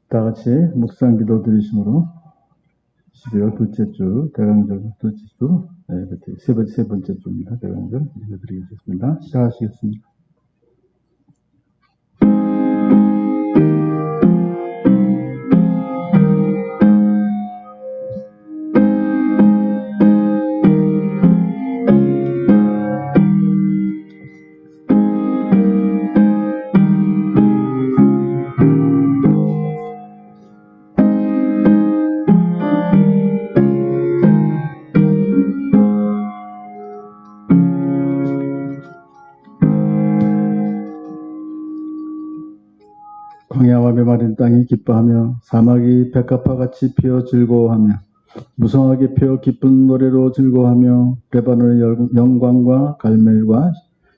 다 같이 묵상 기도 드리심으로 12월 둘째 주, 대강절 둘째 주, 세 번째 주입니다. 대강절 드리겠습니다. 시작하시겠습니다. 광야와 메마른 땅이 기뻐하며 사막이 백합화같이 피어 즐거워하며 무성하게 피어 기쁜 노래로 즐거워하며 레바논의 영광과 갈멜과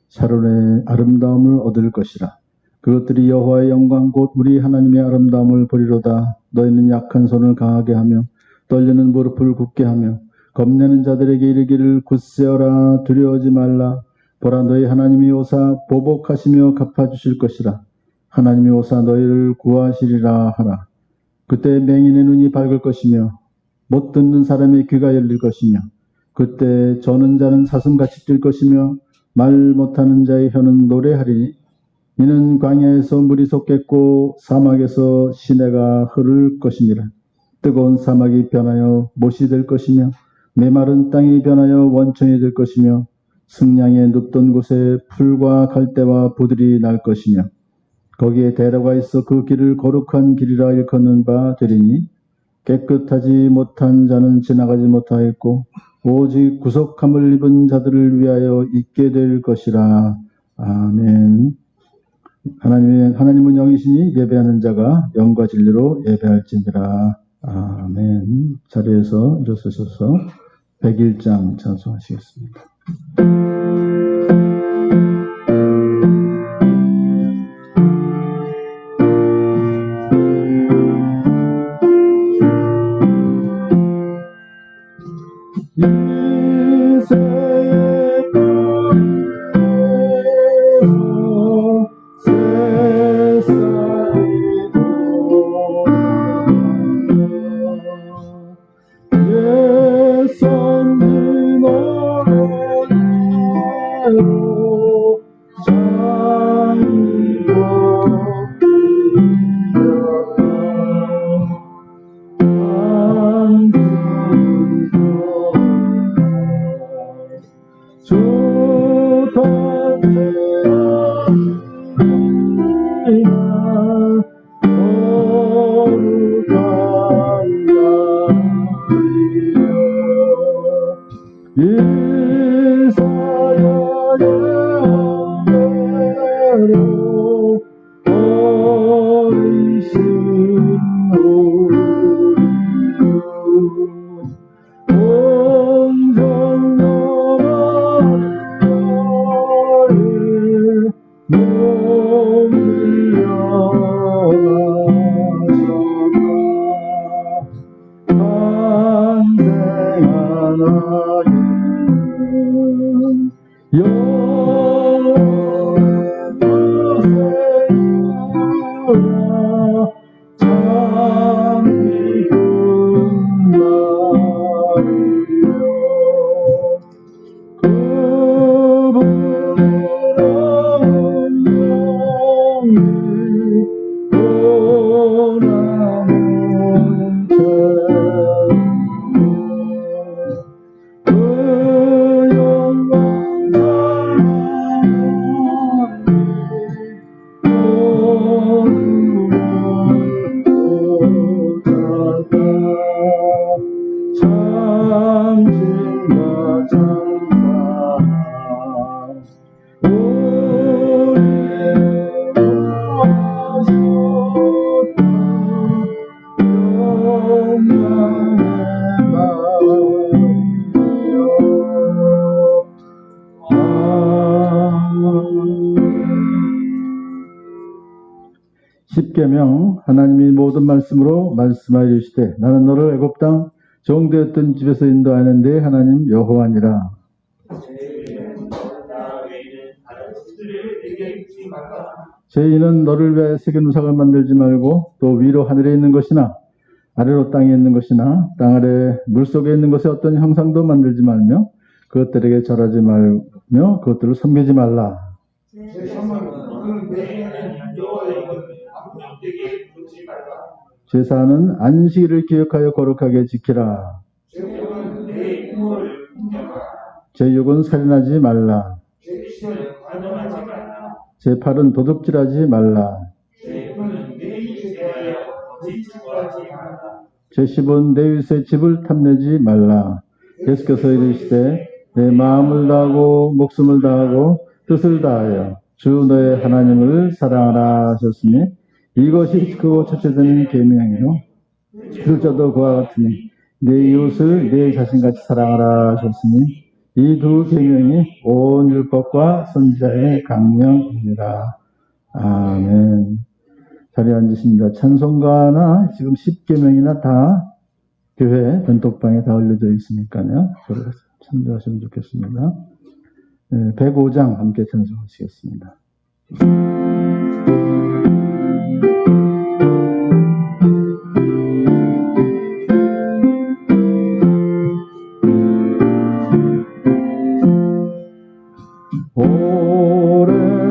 샤론의 아름다움을 얻을 것이라. 그것들이 여호와의 영광 곧 우리 하나님의 아름다움을 보리로다. 너희는 약한 손을 강하게 하며 떨리는 무릎을 굳게 하며 겁내는 자들에게 이르기를 굳세어라, 두려워하지 말라. 보라, 너희 하나님이 오사 보복하시며 갚아주실 것이라. 하나님이 오사 너희를 구하시리라 하라. 그때 맹인의 눈이 밝을 것이며 못 듣는 사람의 귀가 열릴 것이며 그때 저는 자는 사슴같이 뛸 것이며 말 못하는 자의 혀는 노래하리니 이는 광야에서 물이 솟겠고 사막에서 시내가 흐를 것이니라. 뜨거운 사막이 변하여 못이 될 것이며 메마른 땅이 변하여 원천이 될 것이며 승량에 눕던 곳에 풀과 갈대와 부들이 날 것이며 거기에 대로가 있어 그 길을 거룩한 길이라 일컫는 바 되리니 깨끗하지 못한 자는 지나가지 못하였고 오직 구속함을 입은 자들을 위하여 있게 될 것이라. 아멘. 하나님은 영이시니 예배하는 자가 영과 진리로 예배할지니라. 아멘. 자리에서 일어서셔서 101장 찬송하시겠습니다. 십계명. 하나님이 모든 말씀으로 말씀하여 주시되 나는 너를 애굽 땅 종되었던 집에서 인도하는데 하나님 여호와니라. 죄인은 너를 위하여 새긴 우상을 만들지 말고 또 위로 하늘에 있는 것이나 아래로 땅에 있는 것이나 땅 아래 물속에 있는 것의 어떤 형상도 만들지 말며 그것들에게 절하지 말며 그것들을 섬기지 말라. 제사는 안식일을 기억하여 거룩하게 지키라. 제6은 살인하지 말라. 제8은 도둑질하지 말라. 제10은 내 이웃의 집을 탐내지 말라. 예수께서 이르시되 내 마음을 다하고 목숨을 다하고 뜻을 다하여 주 너의 하나님을 사랑하라 하셨으니 이것이 크고 첫째 되는 계명이요 둘째도 그와 같으니 내 이웃을 내 자신같이 사랑하라 하셨으니 이 두 계명이 온 율법과 선지자의 강령이니라. 아멘. 자리에 앉으십니다. 찬송가나 지금 10계명이나 다 교회 단톡방에 다 올려져 있으니까요. 참조하시면 좋겠습니다. 네, 105장 함께 찬송하시겠습니다.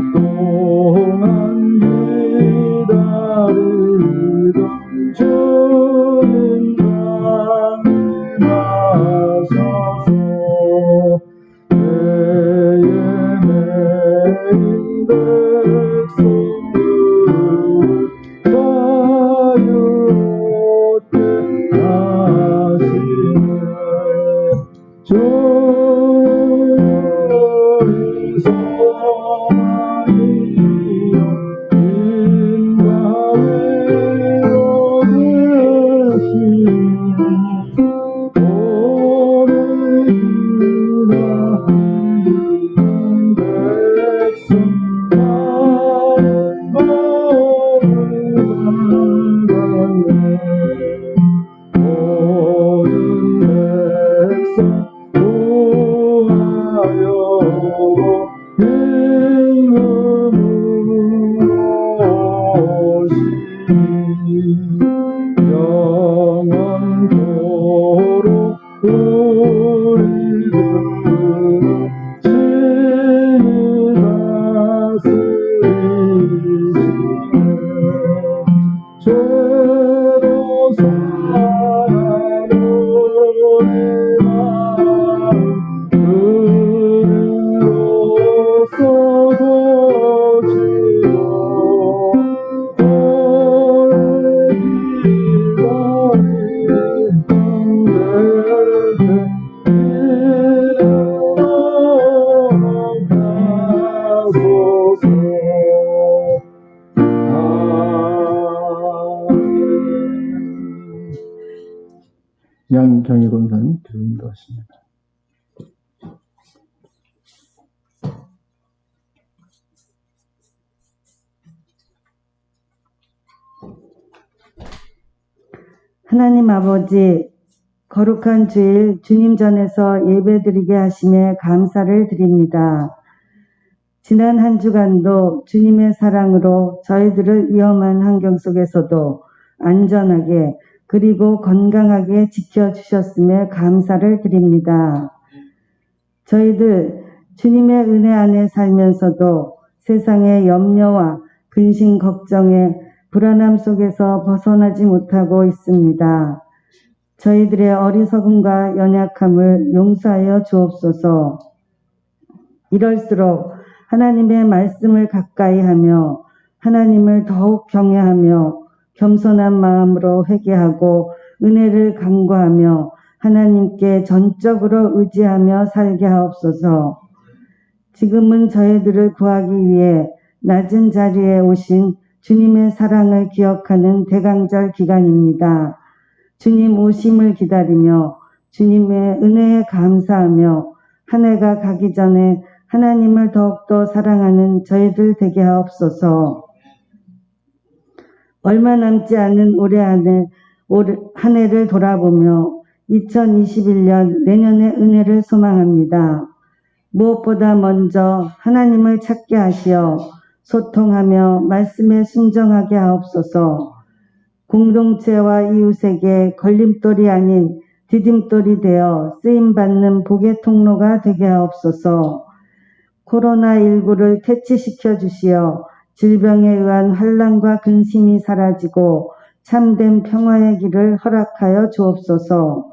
오랫동안 기다리던 주님 강림하소서. 내 예매인 백성을 자유롭게 하시네. 양경희 권사님 인도하십니다. 하나님 아버지, 거룩한 주일 주님 전에서 예배드리게 하심에 감사를 드립니다. 지난 한 주간도 주님의 사랑으로 저희들을 위험한 환경 속에서도 안전하게 그리고 건강하게 지켜주셨음에 감사를 드립니다. 저희들 주님의 은혜 안에 살면서도 세상의 염려와 근심 걱정에 불안함 속에서 벗어나지 못하고 있습니다. 저희들의 어리석음과 연약함을 용서하여 주옵소서. 이럴수록 하나님의 말씀을 가까이 하며 하나님을 더욱 경외하며 겸손한 마음으로 회개하고 은혜를 간구하며 하나님께 전적으로 의지하며 살게 하옵소서. 지금은 저희들을 구하기 위해 낮은 자리에 오신 주님의 사랑을 기억하는 대강절 기간입니다. 주님 오심을 기다리며 주님의 은혜에 감사하며 한 해가 가기 전에 하나님을 더욱더 사랑하는 저희들 되게 하옵소서. 얼마 남지 않은 올해 한 해를 돌아보며 2021년 내년의 은혜를 소망합니다. 무엇보다 먼저 하나님을 찾게 하시어 소통하며 말씀에 순종하게 하옵소서. 공동체와 이웃에게 걸림돌이 아닌 디딤돌이 되어 쓰임받는 복의 통로가 되게 하옵소서. 코로나19를 퇴치시켜 주시어 질병에 의한 환난과 근심이 사라지고 참된 평화의 길을 허락하여 주옵소서.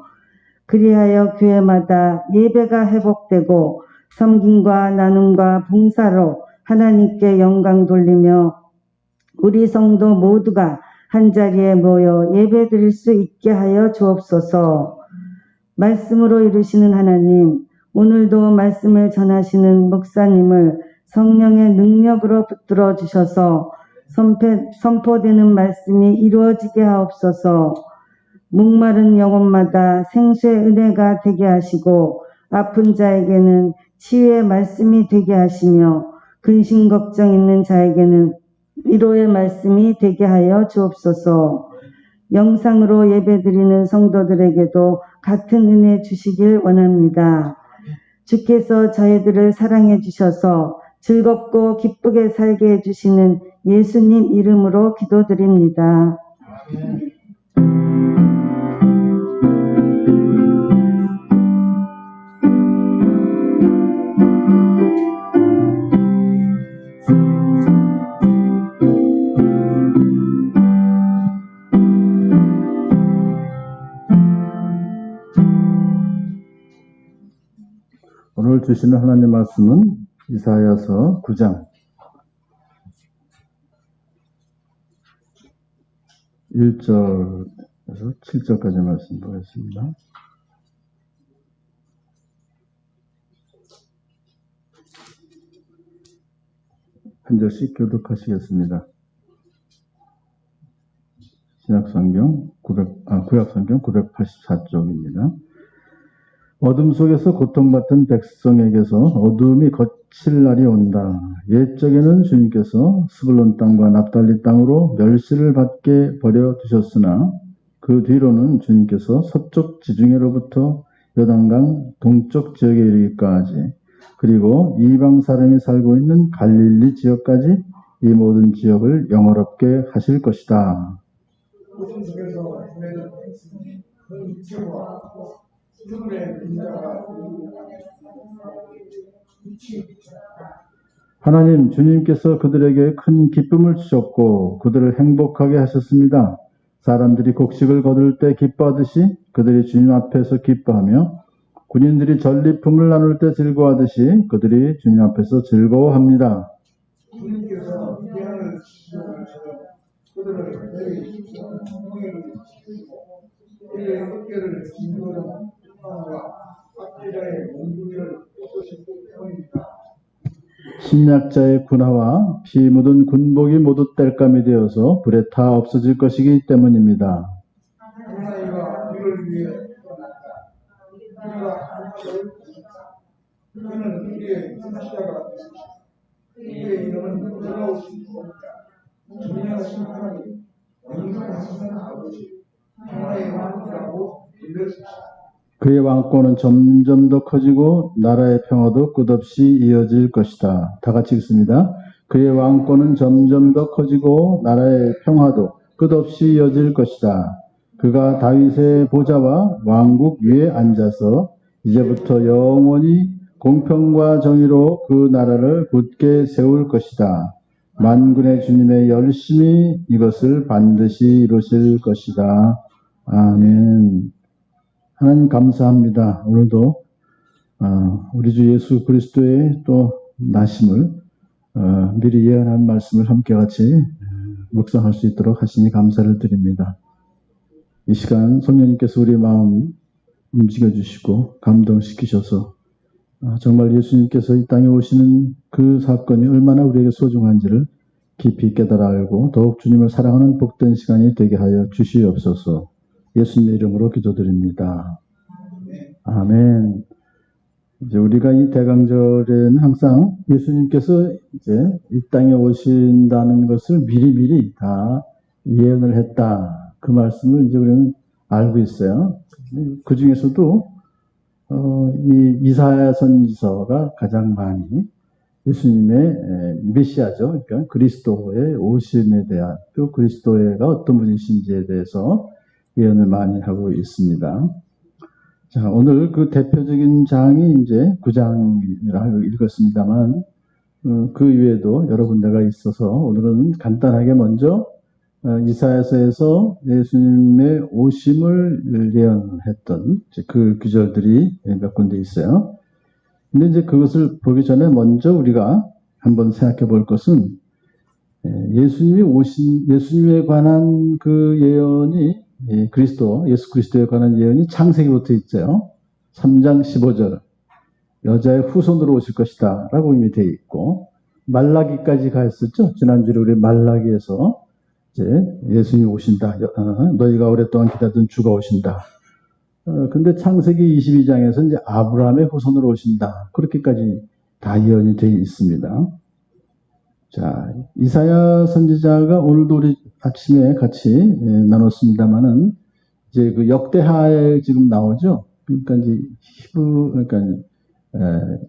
그리하여 교회마다 예배가 회복되고 섬김과 나눔과 봉사로 하나님께 영광 돌리며 우리 성도 모두가 한자리에 모여 예배드릴 수 있게 하여 주옵소서. 말씀으로 이루시는 하나님, 오늘도 말씀을 전하시는 목사님을 성령의 능력으로 붙들어 주셔서 선포되는 말씀이 이루어지게 하옵소서. 목마른 영혼마다 생수의 은혜가 되게 하시고 아픈 자에게는 치유의 말씀이 되게 하시며 근심 걱정 있는 자에게는 위로의 말씀이 되게 하여 주옵소서. 영상으로 예배드리는 성도들에게도 같은 은혜 주시길 원합니다. 주께서 저희들을 사랑해 주셔서 즐겁고 기쁘게 살게 해주시는 예수님 이름으로 기도드립니다. 오늘 주시는 하나님 말씀은 이사야서 9장 1절에서 7절까지 말씀 보겠습니다. 한 절씩 교독하시겠습니다. 구약성경 984쪽입니다. 어둠 속에서 고통받던 백성에게서 어둠이 거칠 날이 온다. 옛적에는 주님께서 스불론 땅과 납달리 땅으로 멸시를 받게 버려두셨으나 그 뒤로는 주님께서 서쪽 지중해로부터 요단강 동쪽 지역에 이르기까지 그리고 이방 사람이 살고 있는 갈릴리 지역까지 이 모든 지역을 영화롭게 하실 것이다. 어둠 속에서 보내는 백성이 큰 지혜와 주님의 인자가 하나님 주님께서 그들에게 큰 기쁨을 주셨고 그들을 행복하게 하셨습니다. 사람들이 곡식을 거둘 때 기뻐하듯이 그들이 주님 앞에서 기뻐하며 군인들이 전리품을 나눌 때 즐거워하듯이 그들이 주님 앞에서 즐거워합니다. 주님께서 태양을 지시하시며 그들을 내리 성령을 지시고 그의 어깨를 짓누르는 평화와 악기자의 몽둥이를 쏟으실 때문입니다. 침략자의 군화와 피 묻은 군복이 모두 땔감이 되어서 불에 타 없어질 것이기 때문입니다. 하나님과 우리를 위해 떠났다. 우리가 함께 그는 우리의 통치자가 되시고 그의 이름은 놀라우신 분이다. 존귀하신 하나님, 영광하신 아버지, 평화의 왕이라고 불러주시다. 그의 왕권은 점점 더 커지고 나라의 평화도 끝없이 이어질 것이다. 다 같이 읽습니다. 그의 왕권은 점점 더 커지고 나라의 평화도 끝없이 이어질 것이다. 그가 다윗의 보좌와 왕국 위에 앉아서 이제부터 영원히 공평과 정의로 그 나라를 굳게 세울 것이다. 만군의 주님의 열심히 이것을 반드시 이루실 것이다. 아멘. 하나님 감사합니다. 오늘도 우리 주 예수 그리스도의 또 나심을 미리 예언한 말씀을 함께 같이 묵상할 수 있도록 하시니 감사를 드립니다. 이 시간 성령님께서 우리의 마음 움직여주시고 감동시키셔서 정말 예수님께서 이 땅에 오시는 그 사건이 얼마나 우리에게 소중한지를 깊이 깨달아 알고 더욱 주님을 사랑하는 복된 시간이 되게 하여 주시옵소서. 예수님의 이름으로 기도드립니다. 아멘. 이제 우리가 이 대강절에는 항상 예수님께서 이제 이 땅에 오신다는 것을 미리미리 다 예언을 했다. 그 말씀을 이제 우리는 알고 있어요. 그 중에서도 이 이사야 선지서가 가장 많이 예수님의 메시아죠. 그러니까 그리스도의 오심에 대한, 또 그리스도가 어떤 분이신지에 대해서 예언을 많이 하고 있습니다. 자, 오늘 그 대표적인 장이 이제 9장이라고 읽었습니다만, 그 이외에도 여러 군데가 있어서 오늘은 간단하게 먼저 이사야서에서 예수님의 오심을 예언했던 그 구절들이 몇 군데 있어요. 근데 이제 그것을 보기 전에 먼저 우리가 한번 생각해 볼 것은 예수님에 관한 그 예언이 예수 그리스도에 관한 예언이 창세기부터 있죠. 3장 15절. 여자의 후손으로 오실 것이다 라고 이미 되어 있고, 말라기까지 가 있었죠. 지난주에 우리 말라기에서 이제 예수님이 오신다. 너희가 오랫동안 기다리던 주가 오신다. 근데 창세기 22장에서 이제 아브라함의 후손으로 오신다. 그렇게까지 다 예언이 되어 있습니다. 자, 이사야 선지자가 오늘도 우리 아침에 같이 나눴습니다만은 이제 그 역대하에 지금 나오죠. 그러니까 이제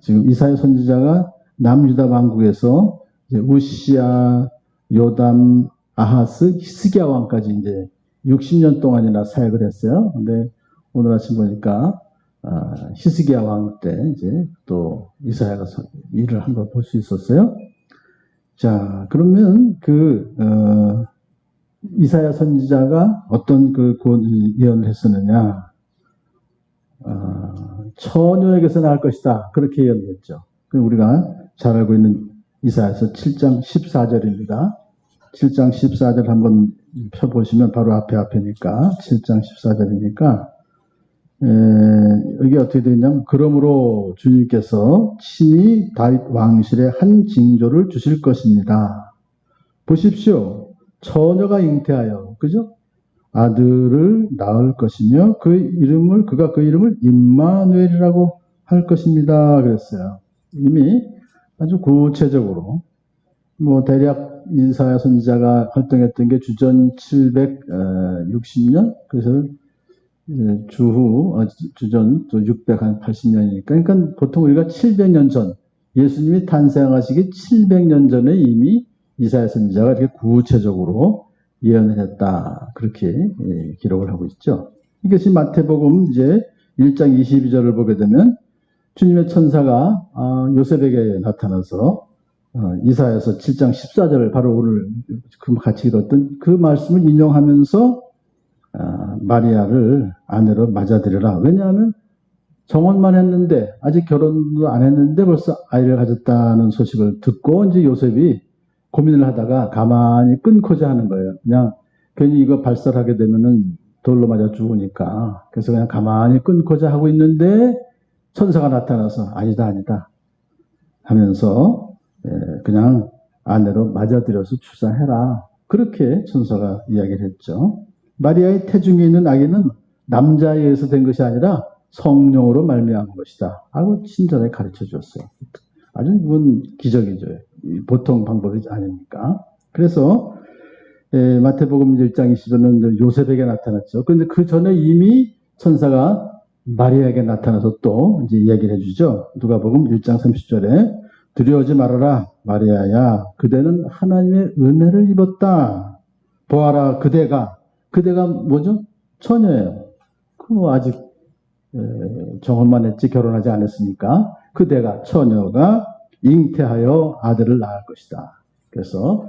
지금 이사야 선지자가 남유다 왕국에서 이제 우시야, 요담, 아하스, 히스기야 왕까지 이제 60년 동안이나 사역을 했어요. 근데 오늘 아침 보니까 히스기야 왕 때 이제 또 이사야가 일을 한 걸 볼 수 있었어요. 자, 그러면 이사야 선지자가 어떤 예언을 했었느냐? 처녀에게서 나올 것이다. 그렇게 예언했죠. 우리가 잘 알고 있는 이사야서 7장 14절입니다. 7장 14절 한번 펴보시면 바로 앞에니까 7장 14절이니까 여기 어떻게 되냐면, 그러므로 주님께서 친히 다윗 왕실에 한 징조를 주실 것입니다. 보십시오. 처녀가 잉태하여, 그죠? 아들을 낳을 것이며 그가 그 이름을 임마누엘이라고 할 것입니다. 그랬어요. 이미 아주 구체적으로 대략 이사야 선지자가 활동했던 게 주전 760년, 그래서 주전 또 680년이니까, 그러니까 보통 우리가 700년 전, 예수님이 탄생하시기 700년 전에 이미 이사야 선지자가 이렇게 구체적으로 예언을 했다. 그렇게 기록을 하고 있죠. 이것이 마태복음 이제 1장 22절을 보게 되면 주님의 천사가 요셉에게 나타나서 이사야서 7장 14절을 바로 오늘 같이 읽었던 그 말씀을 인용하면서 마리아를 아내로 맞아들여라. 왜냐하면 정혼만 했는데, 아직 결혼도 안 했는데 벌써 아이를 가졌다는 소식을 듣고 이제 요셉이 고민을 하다가 가만히 끊고자 하는 거예요. 그냥 괜히 이거 발설하게 되면은 돌로 맞아 죽으니까. 그래서 그냥 가만히 끊고자 하고 있는데 천사가 나타나서 아니다 하면서 그냥 아내로 맞아들여서 출산해라. 그렇게 천사가 이야기를 했죠. 마리아의 태중에 있는 아기는 남자에 의해서 된 것이 아니라 성령으로 말미암은 것이다 하고 친절하게 가르쳐 주었어요. 아주 이건 기적이죠. 보통 방법이 아닙니까? 그래서 마태복음 1장 20절은 요셉에게 나타났죠. 그런데 그 전에 이미 천사가 마리아에게 나타나서 또 이제 이야기를 해주죠. 누가복음 1장 30절에 두려워하지 말아라 마리아야, 그대는 하나님의 은혜를 입었다. 보아라, 그대가 뭐죠? 처녀예요. 아직 정혼만 했지 결혼하지 않았으니까 그대가, 처녀가 잉태하여 아들을 낳을 것이다. 그래서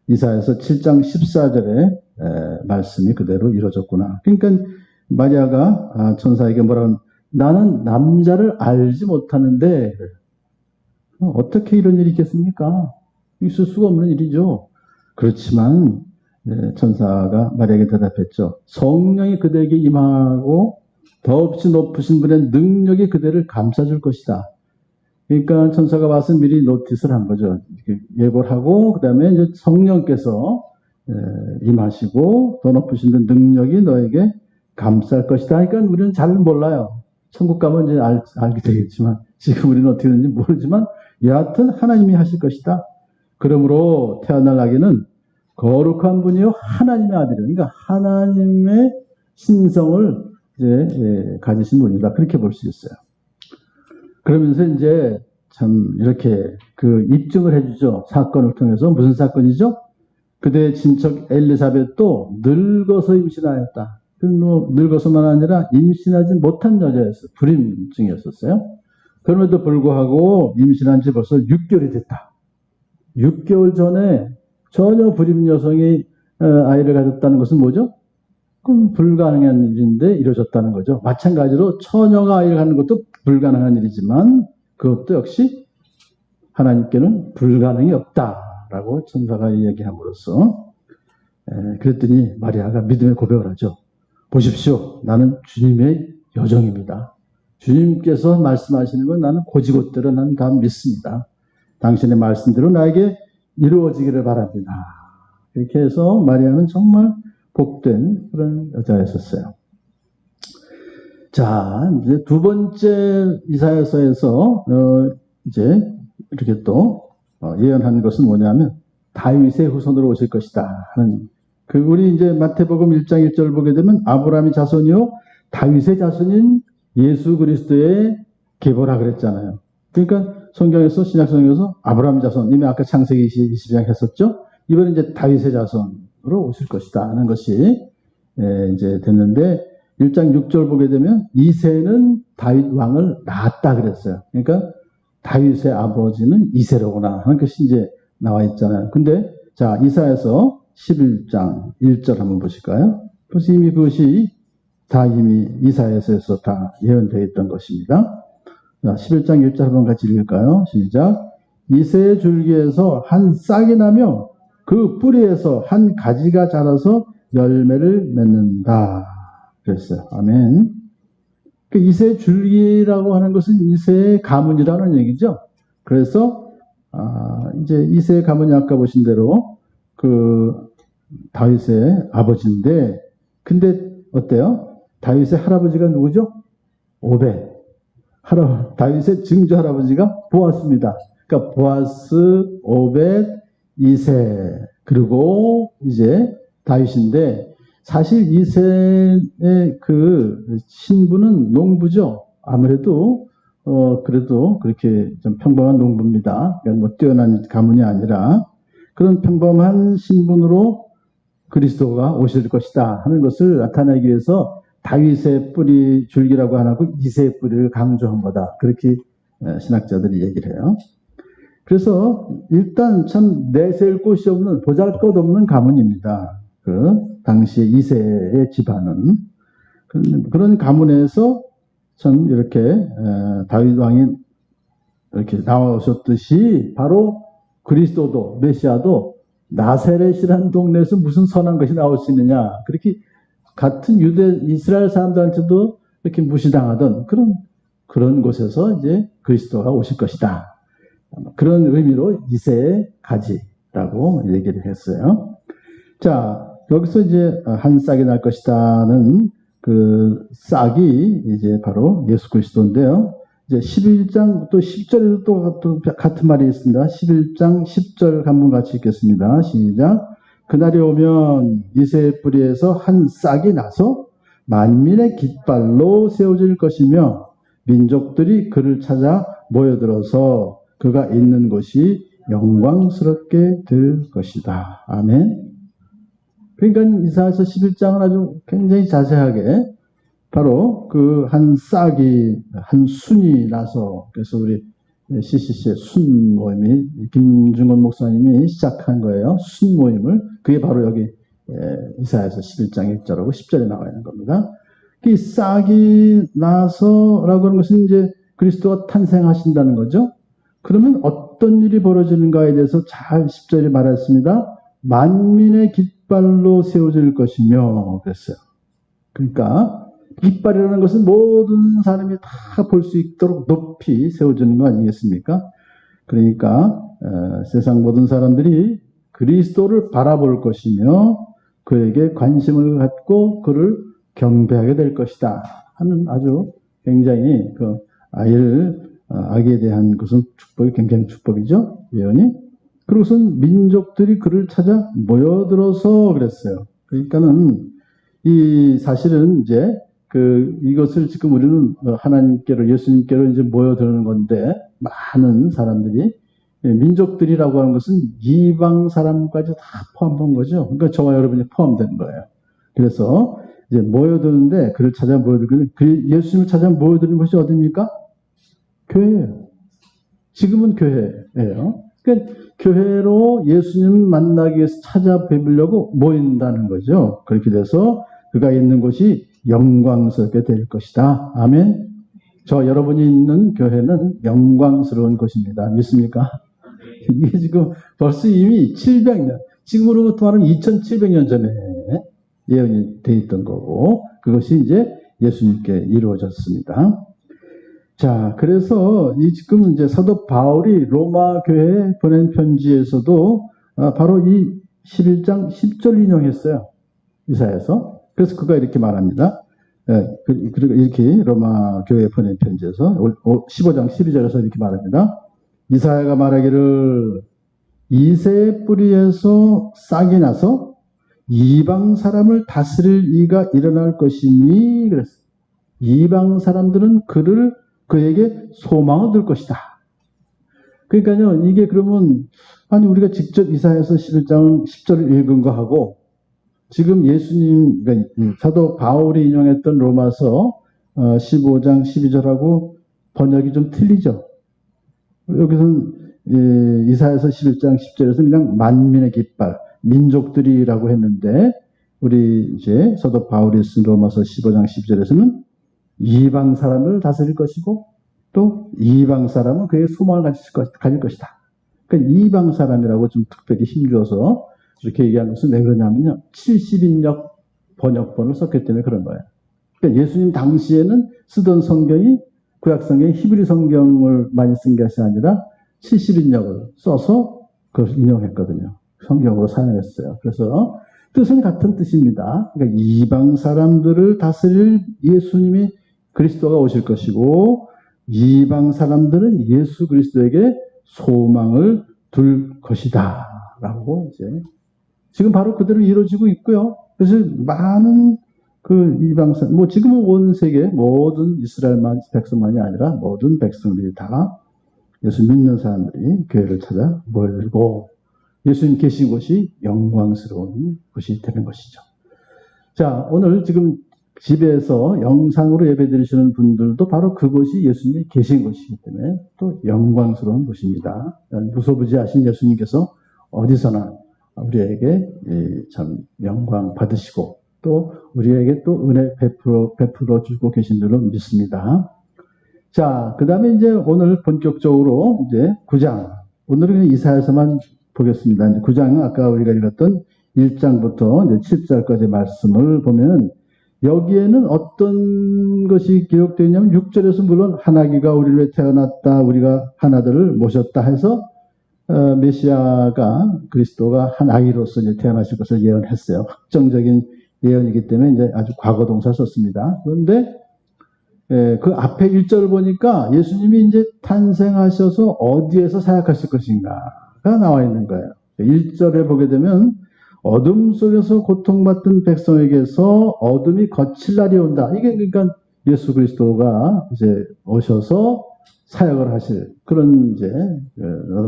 이사야서 7장 14절의 말씀이 그대로 이루어졌구나. 그러니까 마리아가 천사에게 뭐라고, 나는 남자를 알지 못하는데 어떻게 이런 일이 있겠습니까? 있을 수가 없는 일이죠. 그렇지만 천사가 마리아에게 대답했죠. 성령이 그대에게 임하고 더없이 높으신 분의 능력이 그대를 감싸줄 것이다. 그러니까 천사가 와서 미리 노티스를 한 거죠. 예고를 하고 그 다음에 이제 성령께서 임하시고 더 높으신 분 능력이 너에게 감쌀 것이다. 그러니까 우리는 잘 몰라요. 천국 가면 이제 알게 되겠지만 지금 우리는 어떻게 되는지 모르지만 여하튼 하나님이 하실 것이다. 그러므로 태어날 아기는 거룩한 분이요 하나님의 아들이요. 그러니까 하나님의 신성을 이제 가지신 분이다. 그렇게 볼 수 있어요. 그러면서 이제 참 이렇게 그 입증을 해주죠. 사건을 통해서. 무슨 사건이죠? 그대의 친척 엘리사벳도 늙어서 임신하였다. 늙어서만 아니라 임신하지 못한 여자였어요. 불임증이었었어요. 그럼에도 불구하고 임신한 지 벌써 6개월이 됐다. 6개월 전에 전혀 불임 여성이 아이를 가졌다는 것은 뭐죠? 그럼 불가능한 일인데 이루어졌다는 거죠. 마찬가지로 처녀가 아이를 갖는 것도 불가능한 일이지만 그것도 역시 하나님께는 불가능이 없다라고 천사가 이야기함으로써 그랬더니 마리아가 믿음의 고백을 하죠. 보십시오. 나는 주님의 여종입니다. 주님께서 말씀하시는 건 나는 고지곳대로 나는 다 믿습니다. 당신의 말씀대로 나에게 이루어지기를 바랍니다. 이렇게 해서 마리아는 정말 복된 그런 여자였었어요. 자, 이제 두 번째 이사야서에서 이제 이렇게 또 예언한 것은 뭐냐면 다윗의 후손으로 오실 것이다 하는 우리 이제 마태복음 1장 1절 보게 되면 아브라함의 자손이요 다윗의 자손인 예수 그리스도의 계보라 그랬잖아요. 그러니까 성경에서 신약성경에서 아브라함 자손 이미 아까 창세기 22장 했었죠. 이번에 이제 다윗의 자손으로 오실 것이다 하는 것이 이제 됐는데 1장 6절 보게 되면 이새는 다윗 왕을 낳았다 그랬어요. 그러니까 다윗의 아버지는 이새로구나 하는 것이 이제 나와 있잖아요. 근데 자 이사야서 11장 1절 한번 보실까요? 벌써 이미 그것이 다 이미 이사야서에서 다 예언되어 있던 것입니다. 자, 11장 1절 한번 같이 읽을까요? 시작. 이새의 줄기에서 한 싹이 나며 그 뿌리에서 한 가지가 자라서 열매를 맺는다. 그랬어요. 아멘. 그 이새의 줄기라고 하는 것은 이새의 가문이라는 얘기죠. 그래서 이제 이새의 가문이 아까 보신 대로 그 다윗의 아버지인데 근데 어때요? 다윗의 할아버지가 누구죠? 오벳. 다윗의 증조 할아버지가 보아스입니다. 그러니까 보아스, 오벳, 이새 그리고 이제 다윗인데 사실 이새의 그 신부는 농부죠. 아무래도 그래도 그렇게 좀 평범한 농부입니다. 그러니까 뭐 뛰어난 가문이 아니라 그런 평범한 신분으로 그리스도가 오실 것이다 하는 것을 나타내기 위해서 다윗의 뿌리 줄기라고 안 하고 이새의 뿌리를 강조한 거다. 그렇게 신학자들이 얘기를 해요. 그래서 일단 참 내세울 곳이 없는 보잘것없는 가문입니다. 그 당시의 이새의 집안은 그런 가문에서 참 이렇게 다윗 왕이 이렇게 나오셨듯이 바로 그리스도도 메시아도 나사렛이라는 동네에서 무슨 선한 것이 나올 수 있느냐 그렇게 같은 이스라엘 사람들한테도 이렇게 무시당하던 그런 곳에서 이제 그리스도가 오실 것이다. 그런 의미로 이새의 가지라고 얘기를 했어요. 자, 여기서 이제 한 싹이 날 것이다는 그 싹이 이제 바로 예수 그리스도인데요. 이제 11장 또 10절에도 또 같은 말이 있습니다. 11장 10절 한번 같이 읽겠습니다. 시작. 그날이 오면 이새의 뿌리에서 한 싹이 나서 만민의 깃발로 세워질 것이며 민족들이 그를 찾아 모여들어서 그가 있는 곳이 영광스럽게 될 것이다. 아멘. 그러니까 이사야서 11장은 아주 굉장히 자세하게 바로 그 한 싹이 한 순이 나서 그래서 우리 CCC의 순 모임이 김중건 목사님이 시작한 거예요. 순 모임을 그게 바로 여기 이사야서 11장 1절하고 10절에 나와 있는 겁니다. 이 싹이 나서라고 하는 것은 이제 그리스도가 탄생하신다는 거죠. 그러면 어떤 일이 벌어지는가에 대해서 잘 10절에 말했습니다. 만민의 깃발로 세워질 것이며 그랬어요. 그러니까 깃발이라는 것은 모든 사람이 다 볼 수 있도록 높이 세워지는 거 아니겠습니까? 그러니까 세상 모든 사람들이 그리스도를 바라볼 것이며 그에게 관심을 갖고 그를 경배하게 될 것이다 하는 아주 굉장히 그 아기에 대한 것은 축복이 굉장히 축복이죠. 예언이. 그것은 민족들이 그를 찾아 모여들어서 그랬어요. 그러니까는 이 사실은 이제 이것을 지금 우리는 하나님께로 예수님께로 이제 모여드는 건데 많은 사람들이, 민족들이라고 하는 것은 이방 사람까지 다 포함한 거죠. 그러니까 저와 여러분이 포함된 거예요. 그래서 이제 모여드는데 그를 찾아 모여들거든요. 그 예수님을 찾아 모여드는 것이 어디입니까? 교회예요. 지금은 교회예요. 그러니까 교회로 예수님 만나기 위해서 찾아뵈려고 모인다는 거죠. 그렇게 돼서 그가 있는 곳이 영광스럽게 될 것이다. 아멘. 저 여러분이 있는 교회는 영광스러운 곳입니다. 믿습니까? 이게 지금 벌써 이미 700년, 지금으로부터 말하면 2700년 전에 예언이 돼 있던 거고, 그것이 이제 예수님께 이루어졌습니다. 자, 그래서 지금 이제 사도 바울이 로마 교회에 보낸 편지에서도 바로 이 11장 10절 인용했어요. 이사야서. 그래서 그가 이렇게 말합니다. 그리고 이렇게 로마 교회에 보낸 편지에서 15장 12절에서 이렇게 말합니다. 이사야가 말하기를 이새의 뿌리에서 싹이 나서 이방 사람을 다스릴 이가 일어날 것이니 그랬어요. 이방 사람들은 그에게 소망을 둘 것이다. 그러니까요, 이게 그러면, 아니, 우리가 직접 이사야서 11장 10절을 읽은 거 하고, 지금 예수님, 그러니까 사도 바울이 인용했던 로마서 15장 12절하고 번역이 좀 틀리죠. 여기서는 이사야서 11장 10절에서 그냥 만민의 깃발, 민족들이라고 했는데, 우리 이제 사도 바울이 쓴 로마서 15장 12절에서는 이방 사람을 다스릴 것이고 또 이방 사람은 그의 소망을 가질 것이다. 그러니까 이방 사람이라고 좀 특별히 힘줘서 이렇게 얘기하는 것은 왜 그러냐면요. 70인역 번역본을 썼기 때문에 그런 거예요. 그러니까 예수님 당시에는 쓰던 성경이 구약 성경이 히브리 성경을 많이 쓴 것이 아니라 70인역을 써서 그것을 인용했거든요. 성경으로 사용했어요. 그래서 뜻은 같은 뜻입니다. 그러니까 이방 사람들을 다스릴 예수님이 그리스도가 오실 것이고 이방 사람들은 예수 그리스도에게 소망을 둘 것이다 라고 이제 지금 바로 그대로 이루어지고 있고요. 그래서 많은 그 이방 사람, 뭐 지금은 온 세계 모든 이스라엘만 백성만이 아니라 모든 백성들이 다 예수 믿는 사람들이 교회를 찾아 모이고 예수님 계신 곳이 영광스러운 곳이 되는 것이죠. 자, 오늘 지금 집에서 영상으로 예배 드리시는 분들도 바로 그곳이 예수님이 계신 곳이기 때문에 또 영광스러운 곳입니다. 무소부지하신 예수님께서 어디서나 우리에게 참 영광 받으시고 또 우리에게 또 은혜 베풀어 주고 계신 줄로 믿습니다. 자, 그 다음에 이제 오늘 본격적으로 이제 9장. 오늘은 이사야서만 보겠습니다. 이제 9장은 아까 우리가 읽었던 1장부터 이제 7절까지 말씀을 보면 여기에는 어떤 것이 기록되어 있냐면 6절에서 물론 하나기가 우리를 위해 태어났다. 우리가 하나들을 모셨다 해서 메시아가 그리스도가 한 아이로서 이제 태어나실 것을 예언했어요. 확정적인 예언이기 때문에 이제 아주 과거 동사를 썼습니다. 그런데 그 앞에 1절을 보니까 예수님이 이제 탄생하셔서 어디에서 사역하실 것인가가 나와 있는 거예요. 1절에 보게 되면 어둠 속에서 고통받던 백성에게서 어둠이 거칠 날이 온다. 이게 그러니까 예수 그리스도가 이제 오셔서 사역을 하실 그런 이제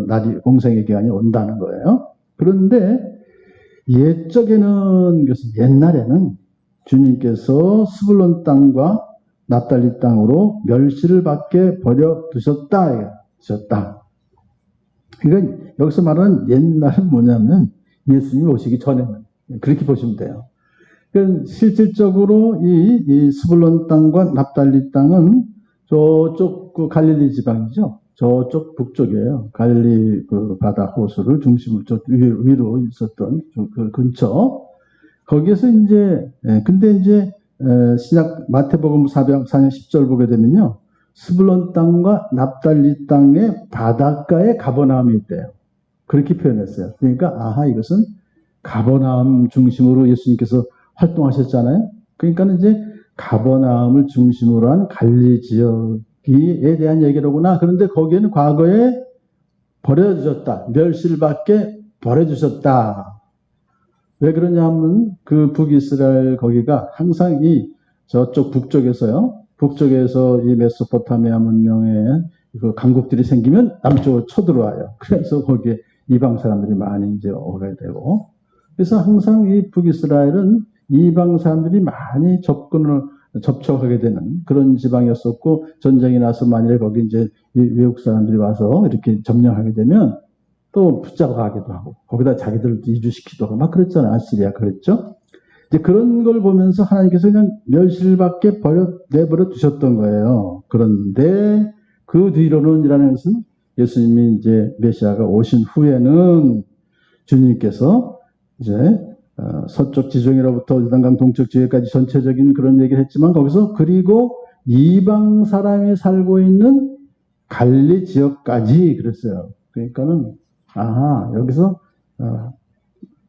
날이 공생의 기간이 온다는 거예요. 그런데 옛적에는 옛날에는 주님께서 스불론 땅과 납달리 땅으로 멸시를 받게 버려 두셨다. 그러니까 여기서 말하는 옛날은 뭐냐면 예수님이 오시기 전에는 그렇게 보시면 돼요. 그러니까 실질적으로 이 스불론 땅과 납달리 땅은 저쪽 그 갈릴리 지방이죠. 저쪽 북쪽이에요. 갈릴리 그 바다 호수를 중심으로 저 위로 있었던 그 근처. 거기에서 이제 근데 이제 신약 마태복음 4장 10절 보게 되면요. 스불론 땅과 납달리 땅의 바닷가에 가버나움이 있대요. 그렇게 표현했어요. 그러니까 아하 이것은 가버나움 중심으로 예수님께서 활동하셨잖아요. 그러니까 이제 가버나움을 중심으로 한 갈릴리 지역에 대한 얘기로구나. 그런데 거기에는 과거에 버려주셨다. 멸시를 받게 버려주셨다. 왜 그러냐면 그 북이스라엘 거기가 항상 이 저쪽 북쪽에서요. 북쪽에서 이 메소포타미아 문명의 그 강국들이 생기면 남쪽으로 쳐들어와요. 그래서 거기에 이방 사람들이 많이 이제 오게 되고, 그래서 항상 이 북이스라엘은 이방 사람들이 많이 접촉하게 되는 그런 지방이었었고, 전쟁이 나서 만일에 거기 이제 외국 사람들이 와서 이렇게 점령하게 되면 또 붙잡아가기도 하고, 거기다 자기들도 이주시키기도 하고, 막 그랬잖아요. 아시리아 그랬죠? 이제 그런 걸 보면서 하나님께서 그냥 멸실밖에 내버려 두셨던 거예요. 그런데 그 뒤로는 이라는 것은 예수님이 이제 메시아가 오신 후에는 주님께서 이제 서쪽 지중해로부터 요단강 동쪽 지역까지 전체적인 그런 얘기를 했지만, 거기서 그리고 이방 사람이 살고 있는 갈리 지역까지 그랬어요. 그러니까는 여기서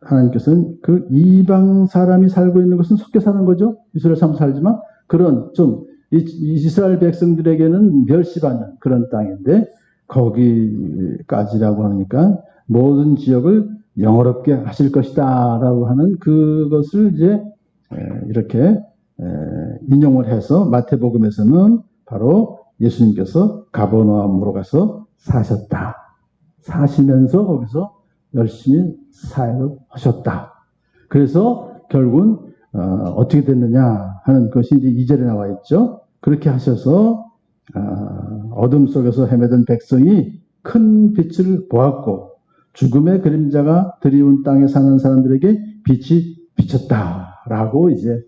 하나님께서는 그 이방 사람이 살고 있는 것은 섞여 사는 거죠. 이스라엘 사람 살지만 그런 좀 이스라엘 백성들에게는 멸시받는 그런 땅인데, 거기까지라고 하니까 모든 지역을 영어롭게 하실 것이다 라고 하는 그것을 이제 이렇게 인용을 해서 마태복음에서는 바로 예수님께서 가버나움으로 가서 사시면서 거기서 열심히 사역을 하셨다. 그래서 결국은 어떻게 됐느냐 하는 것이 이제 2절에 나와 있죠. 그렇게 하셔서 어둠 속에서 헤매던 백성이 큰 빛을 보았고, 죽음의 그림자가 드리운 땅에 사는 사람들에게 빛이 비쳤다라고 이제,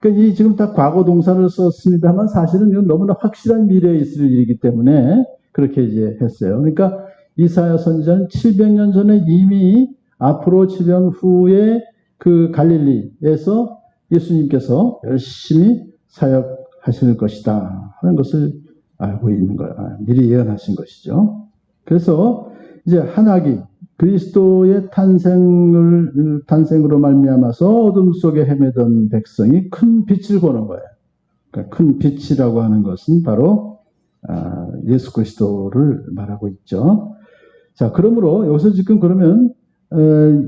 그러니까 이 지금 다 과거 동사를 썼습니다만 사실은 이건 너무나 확실한 미래에 있을 일이기 때문에 그렇게 이제 했어요. 그러니까 이사야 선지자는 700년 전에 이미 앞으로 7년 후에 그 갈릴리에서 예수님께서 열심히 사역하실 것이다 하는 것을 알고 있는 거예요. 미리 예언하신 것이죠. 그래서 이제 한학이 그리스도의 탄생으로 말미암아서 어둠 속에 헤매던 백성이 큰 빛을 보는 거예요. 그러니까 큰 빛이라고 하는 것은 바로 예수 그리스도를 말하고 있죠. 자, 그러므로 여기서 지금 그러면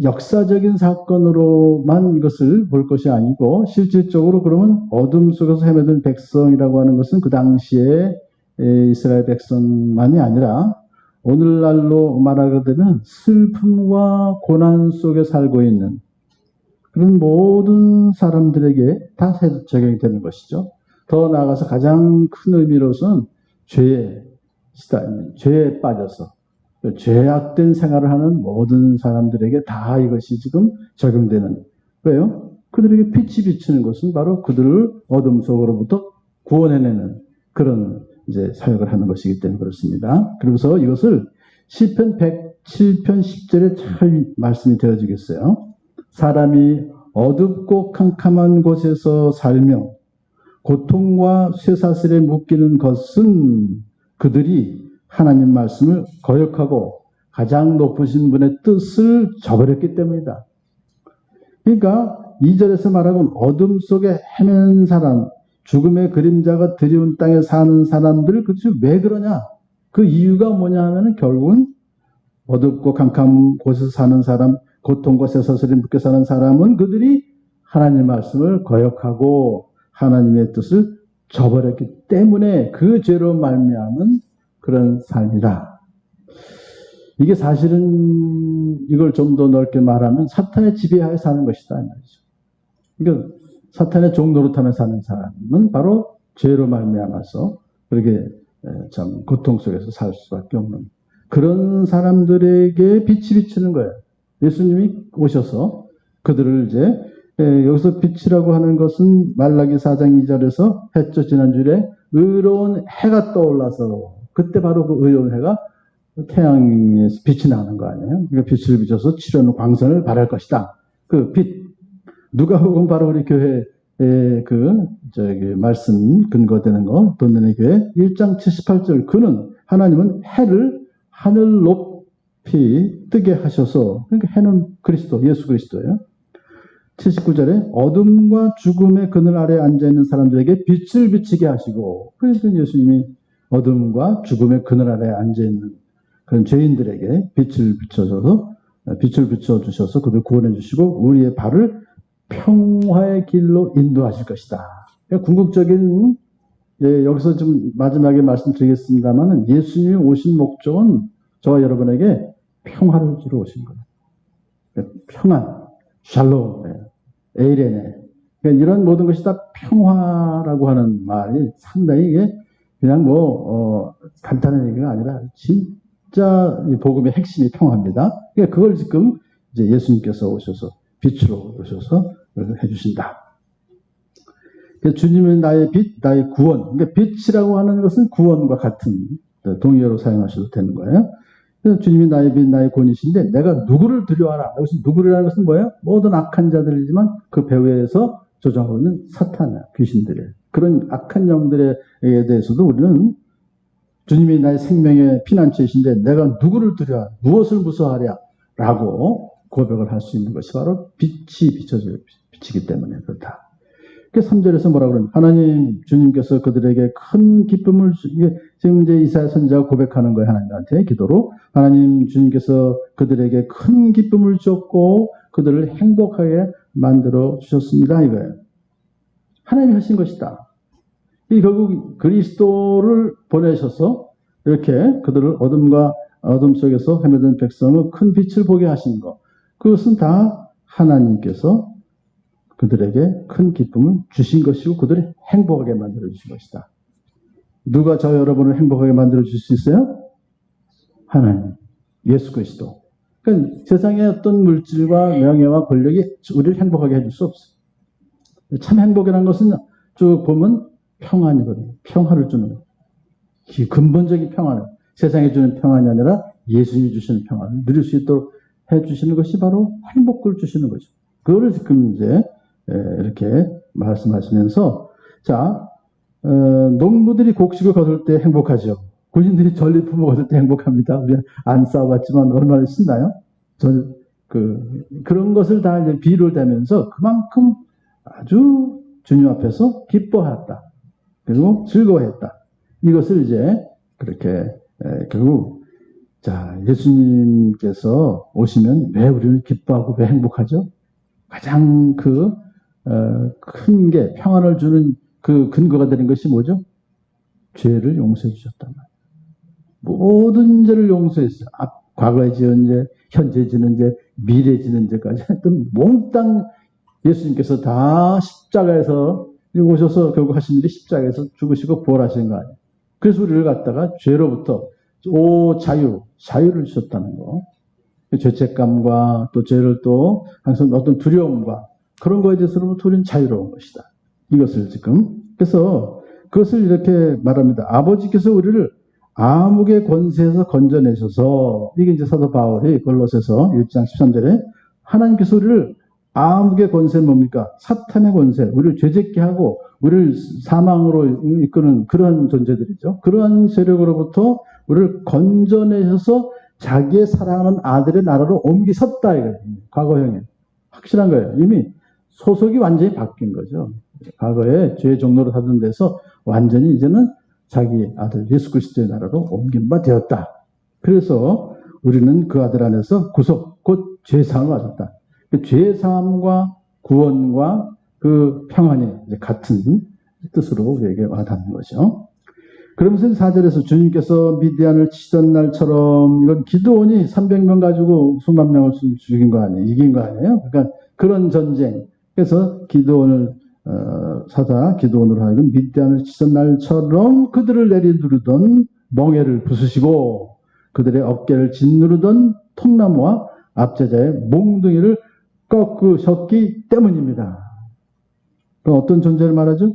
역사적인 사건으로만 이것을 볼 것이 아니고, 실질적으로 그러면 어둠 속에서 헤매던 백성이라고 하는 것은 그 당시에 이스라엘 백성만이 아니라 오늘날로 말하게 되면 슬픔과 고난 속에 살고 있는 그런 모든 사람들에게 다 적용이 되는 것이죠. 더 나아가서 가장 큰 의미로서는 죄에 빠져서 죄악된 생활을 하는 모든 사람들에게 다 이것이 지금 적용되는 거예요. 그들에게 빛이 비치는 것은 바로 그들을 어둠 속으로부터 구원해내는 그런 이제 사역을 하는 것이기 때문에 그렇습니다. 그래서 이것을 시편 107편 10절에 잘 말씀이 되어지겠어요. 사람이 어둡고 캄캄한 곳에서 살며 고통과 쇠사슬에 묶이는 것은 그들이 하나님 말씀을 거역하고 가장 높으신 분의 뜻을 저버렸기 때문이다. 그러니까 2절에서 말하건 어둠 속에 헤매는 사람, 죽음의 그림자가 드리운 땅에 사는 사람들, 그것이 왜 그러냐? 그 이유가 뭐냐 하면 결국은 어둡고 캄캄한 곳에서 사는 사람, 고통과 쇠사슬에 묶여 사는 사람은 그들이 하나님 말씀을 거역하고 하나님의 뜻을 저버렸기 때문에 그 죄로 말미암은 그런 삶이다. 이게 사실은 이걸 좀 더 넓게 말하면 사탄의 지배하에 사는 것이다 이 말이죠. 그러니까 사탄의 종노릇하며 사는 사람은 바로 죄로 말미암아서 그렇게 참 고통 속에서 살 수밖에 없는 그런 사람들에게 빛이 비치는 거예요. 예수님이 오셔서 그들을 이제 여기서 빛이라고 하는 것은 말라기 4장 2절에서 했죠. 지난주에 의로운 해가 떠올라서 그때 바로 그 의로운 해가 태양에서 빛이 나는 거 아니에요. 그러니까 빛을 비춰서 치료하는 광선을 발할 것이다. 그 빛. 누가복음 바로 우리 교회의 말씀 근거되는 거, 돈내는 교회 1장 78절. 하나님은 해를 하늘 높이 뜨게 하셔서, 그러니까 해는 그리스도, 예수 그리스도예요. 79절에 어둠과 죽음의 그늘 아래 앉아있는 사람들에게 빛을 비치게 하시고, 그래서 예수님이 어둠과 죽음의 그늘 아래 앉아있는 그런 죄인들에게 빛을 비춰주셔서 그들 구원해 주시고 우리의 발을 평화의 길로 인도하실 것이다. 그러니까 궁극적인 예, 여기서 좀 마지막에 말씀드리겠습니다만은 예수님이 오신 목적은 저와 여러분에게 평화를 주러 오신 거예요. 평안, 샬롬, 에이레네. 그러니까 이런 모든 것이 다 평화라고 하는 말이 상당히 이게 그냥 간단한 얘기가 아니라 진짜 이 복음의 핵심이 평화입니다. 그러니까 그걸 지금 이제 예수님께서 오셔서 빛으로 오셔서 해주신다. 주님은 나의 빛, 나의 구원. 그러니까 빛이라고 하는 것은 구원과 같은 동의어로 사용하셔도 되는 거예요. 그래서 주님이 나의 빛, 나의 구원이신데 내가 누구를 두려워하라. 여기서 누구라는 것은 뭐예요? 모든 악한 자들이지만 그 배후에서 조종하고 있는 사탄, 귀신들이에요. 그런 악한 영들에 대해서도 우리는 주님이 나의 생명의 피난처이신데 내가 누구를 두려워하라. 무엇을 무서워하랴. 라고 고백을 할 수 있는 것이 바로 빛이 비치기 때문에 그렇다. 3절에서 뭐라 그러냐. 하나님, 주님께서 그들에게 큰 기쁨을, 지금 이제 이사야 선지자가 고백하는 거예요. 하나님한테 기도로. 하나님, 주님께서 그들에게 큰 기쁨을 줬고, 그들을 행복하게 만들어 주셨습니다. 이거예요. 하나님이 하신 것이다. 이 결국 그리스도를 보내셔서 이렇게 그들을 어둠 속에서 헤매던 백성을 큰 빛을 보게 하신 것. 그것은 다 하나님께서 그들에게 큰 기쁨을 주신 것이고 그들을 행복하게 만들어 주신 것이다. 누가 저 여러분을 행복하게 만들어 줄 수 있어요? 하나님, 예수 그리스도. 그러니까 세상의 어떤 물질과 명예와 권력이 우리를 행복하게 해줄 수 없어요. 참 행복이라는 것은 쭉 보면 평안이거든요. 평화를 주는 거예요. 근본적인 평안을, 세상에 주는 평안이 아니라 예수님이 주시는 평안을 누릴 수 있도록 해주시는 것이 바로 행복을 주시는 거죠. 그거를 지금 이제 이렇게 말씀하시면서, 자, 농부들이 곡식을 거둘 때 행복하죠. 군인들이 전리품을 거둘 때 행복합니다. 우리가 안 싸워봤지만 얼마나 신나요? 그런 것을 다 이제 비유를 대면서 그만큼 아주 주님 앞에서 기뻐했다. 그리고 즐거워했다. 이것을 이제 그렇게 결국, 자, 예수님께서 오시면 왜 우리는 기뻐하고 왜 행복하죠? 가장 큰 게 평안을 주는 그 근거가 되는 것이 뭐죠? 죄를 용서해 주셨단 말이에요. 모든 죄를 용서했어요. 과거에 지은 죄, 현재 지는 죄, 미래 지는 죄까지 하여튼 몽땅 예수님께서 다 십자가에서 오셔서 결국 하신 일이 십자가에서 죽으시고 부활하신 거 아니에요. 그래서 우리를 갖다가 죄로부터 자유를 주셨다는 거. 죄책감과 또 죄를 또 항상 어떤 두려움과 그런 거에 대해서로부터 우리는 자유로운 것이다. 이것을 지금. 그래서 그것을 이렇게 말합니다. 아버지께서 우리를 암흑의 권세에서 건져내셔서, 이게 이제 사도 바울이 골로새서 1장 13절에 하나님께서 우리를 암흑의 권세는 뭡니까? 사탄의 권세, 우리를 죄짓게 하고 우리를 사망으로 이끄는 그런 존재들이죠. 그러한 세력으로부터 우리를 건져내셔서 자기의 사랑하는 아들의 나라로 옮기셨다. 이거예요. 과거형에. 확실한 거예요. 이미 소속이 완전히 바뀐 거죠. 과거에 죄의 종로로 사던 데서 완전히 이제는 자기 아들 예수 그리스도의 나라로 옮긴 바 되었다. 그래서 우리는 그 아들 안에서 구속, 곧 죄사함을 받았다. 그 죄사함과 구원과 그 평안이 이제 같은 뜻으로 우리에게 와닿는 거죠. 그러면서 4절에서 주님께서 미디안을 치던 날처럼, 이건 기드온이 300명 가지고 수만 명을 죽인 거 아니에요? 이긴 거 아니에요? 그러니까 그런 전쟁. 그래서 기드온을 기드온으로 하여금 미디안을 치던 날처럼 그들을 내리누르던 멍에를 부수시고 그들의 어깨를 짓누르던 통나무와 압제자의 몽둥이를 꺾으셨기 때문입니다. 그럼 어떤 존재를 말하죠?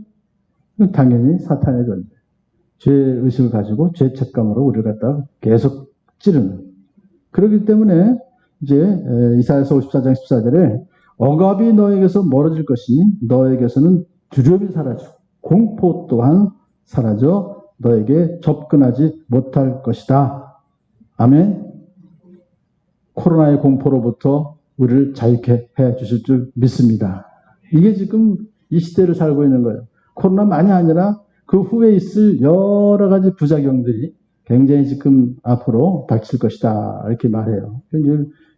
당연히 사탄의 존재. 죄의식을 가지고 죄책감으로 우리를 갖다가 계속 찌르는. 그렇기 때문에 이제 이사야서 54장 14절에 억압이 너에게서 멀어질 것이니 너에게서는 두려움이 사라지고 공포 또한 사라져 너에게 접근하지 못할 것이다. 아멘. 코로나의 공포로부터 우리를 자유케 해 주실 줄 믿습니다. 이게 지금 이 시대를 살고 있는 거예요. 코로나만이 아니라 그 후에 있을 여러 가지 부작용들이 굉장히 지금 앞으로 닥칠 것이다. 이렇게 말해요.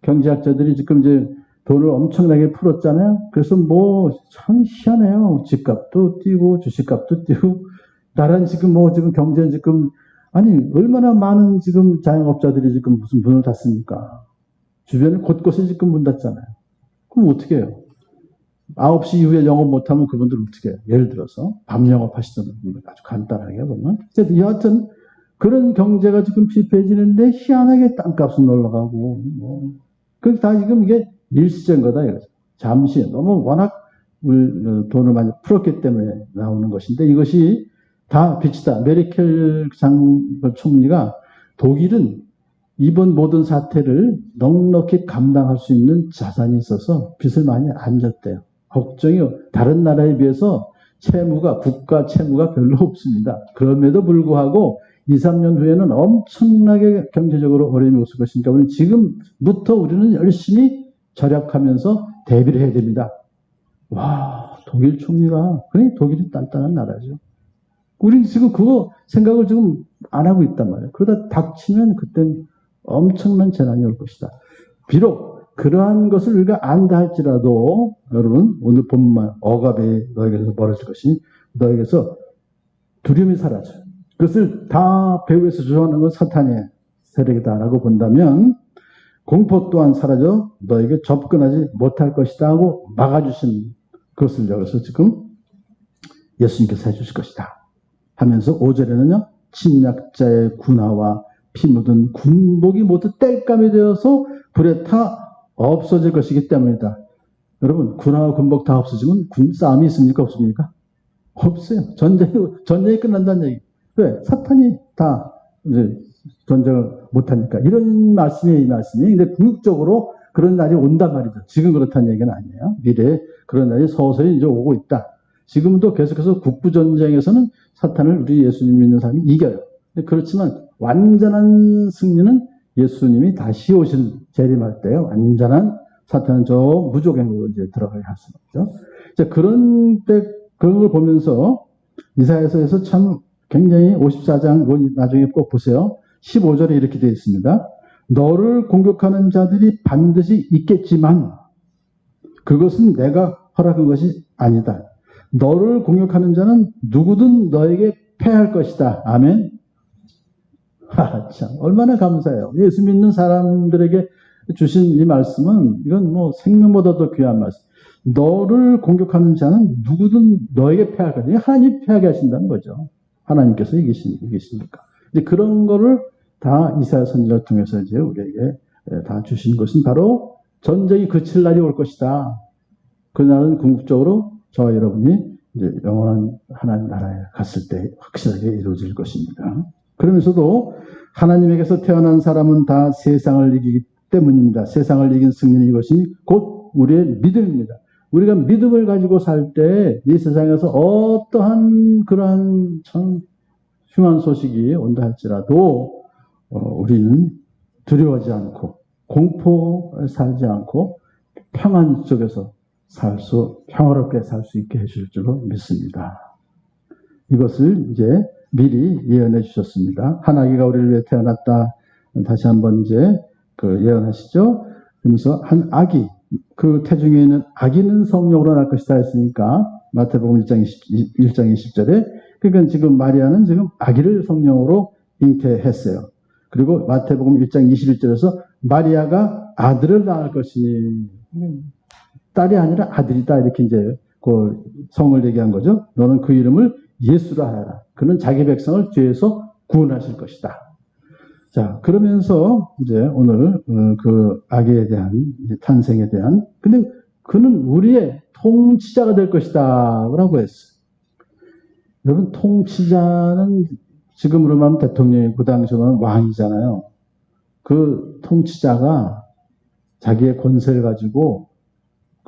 경제학자들이 지금 이제 돈을 엄청나게 풀었잖아요. 그래서 뭐 참 희한해요. 집값도 뛰고 주식값도 뛰고 나란 지금 지금 경제 지금, 아니, 얼마나 많은 지금 자영업자들이 지금 무슨 문을 닫습니까? 주변에 곳곳에 지금 문 닫잖아요. 그럼 어떻게 해요? 9시 이후에 영업 못하면 그분들 어떻게 해요? 예를 들어서 밤 영업하시던 분들 아주 간단하게 보면. 여하튼 그런 경제가 지금 피폐해지는데 희한하게 땅값은 올라가고 그게 다 지금 이게 일시적인 거다 이거죠. 잠시 너무 워낙 돈을 많이 풀었기 때문에 나오는 것인데 이것이 다 빚이다. 메르켈 총리가 독일은 이번 모든 사태를 넉넉히 감당할 수 있는 자산이 있어서 빚을 많이 안 졌대요. 걱정이 다른 나라에 비해서 국가 채무가 별로 없습니다. 그럼에도 불구하고 2, 3년 후에는 엄청나게 경제적으로 어려움이 없을 것이니까 우리는 지금부터 우리는 열심히 절약하면서 대비를 해야 됩니다. 와, 독일 총리가, 그래, 독일이 단단한 나라죠. 우리는 지금 그거 생각을 지금 안 하고 있단 말이에요. 그러다 닥치면 그땐 엄청난 재난이 올 것이다. 비록 그러한 것을 우리가 안다 할지라도 여러분 오늘 본문만 억압이 너에게서 벌어질 것이 너에게서 두려움이 사라져요. 그것을 다 배후에서 조종하는 건 사탄의 세력이다라고 본다면 공포 또한 사라져 너에게 접근하지 못할 것이다 하고 막아주신 그것을 여기서 지금 예수님께서 해주실 것이다 하면서 5절에는요. 침략자의 군화와 피 묻은 군복이 모두 땔감이 되어서 불에 타 없어질 것이기 때문이다. 여러분 군화와 군복 다 없어지면 싸움이 있습니까? 없습니까? 없어요. 전쟁이 끝난다는 얘기. 왜? 사탄이 다 이제 전쟁을 못하니까. 이런 말씀이에요, 이 말씀이. 근데 궁극적으로 그런 날이 온단 말이죠. 지금 그렇다는 얘기는 아니에요. 미래에 그런 날이 서서히 이제 오고 있다. 지금도 계속해서 국부전쟁에서는 사탄을 우리 예수님 믿는 사람이 이겨요. 그렇지만 완전한 승리는 예수님이 다시 오실 재림할 때요. 완전한 사탄은 저 무조건으로 이제 들어가게 할 수는 없죠. 자, 그런 걸 보면서 이사야서에서 참 굉장히 54장 나중에 꼭 보세요. 15절에 이렇게 되어 있습니다. 너를 공격하는 자들이 반드시 있겠지만 그것은 내가 허락한 것이 아니다. 너를 공격하는 자는 누구든 너에게 패할 것이다. 아멘. 참 얼마나 감사해요. 예수 믿는 사람들에게 주신 이 말씀은 이건 생명보다도 귀한 말씀. 너를 공격하는 자는 누구든 너에게 패할 것이다. 하나님이 패하게 하신다는 거죠. 하나님께서 이기시니까. 이제 그런 거를 다 이사야 선지자를 통해서 이제 우리에게 다 주신 것은 바로 전쟁이 그칠 날이 올 것이다. 그날은 궁극적으로 저와 여러분이 이제 영원한 하나님 나라에 갔을 때 확실하게 이루어질 것입니다. 그러면서도 하나님에게서 태어난 사람은 다 세상을 이기기 때문입니다. 세상을 이긴 승리는 이것이 곧 우리의 믿음입니다. 우리가 믿음을 가지고 살 때 이 세상에서 어떠한 그러한 참 흉한 소식이 온다 할지라도 우리는 두려워하지 않고 공포에 살지 않고 평안 속에서 평화롭게 살 수 있게 해줄 줄로 믿습니다. 이것을 이제 미리 예언해 주셨습니다. 한 아기가 우리를 위해 태어났다. 다시 한번 이제 예언하시죠. 그러면서 한 아기, 그 태중에 있는 아기는 성령으로 날 것이다 했으니까 마태복음 1장 20절에 그러니까 지금 마리아는 지금 아기를 성령으로 잉태했어요. 그리고 마태복음 1장 21절에서 마리아가 아들을 낳을 것이니 딸이 아니라 아들이다 이렇게 이제 그 성을 얘기한 거죠. 너는 그 이름을 예수라 하라. 그는 자기 백성을 죄에서 구원하실 것이다. 자, 그러면서 이제 오늘 그 아기에 대한 탄생에 대한 근데 그는 우리의 통치자가 될 것이다 라고 했어요. 여러분 통치자는 지금으로 말하면 대통령이 그 당시로는 왕이잖아요. 그 통치자가 자기의 권세를 가지고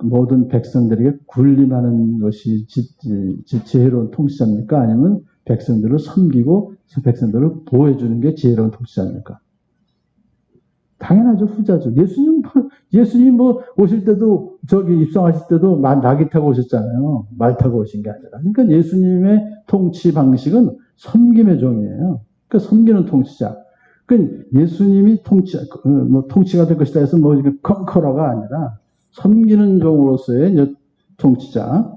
모든 백성들에게 군림하는 것이 지혜로운 통치자입니까? 아니면 백성들을 섬기고 백성들을 보호해주는 게 지혜로운 통치자입니까? 당연하죠. 후자죠. 예수님 오실 때도 입성하실 때도 나귀 타고 오셨잖아요. 말 타고 오신 게 아니라. 그러니까 예수님의 통치 방식은 섬김의 종이에요. 그러니까 섬기는 통치자. 그러니까 예수님이 통치가 될 것이다 해서 컨커러가 아니라 섬기는 종으로서의 통치자.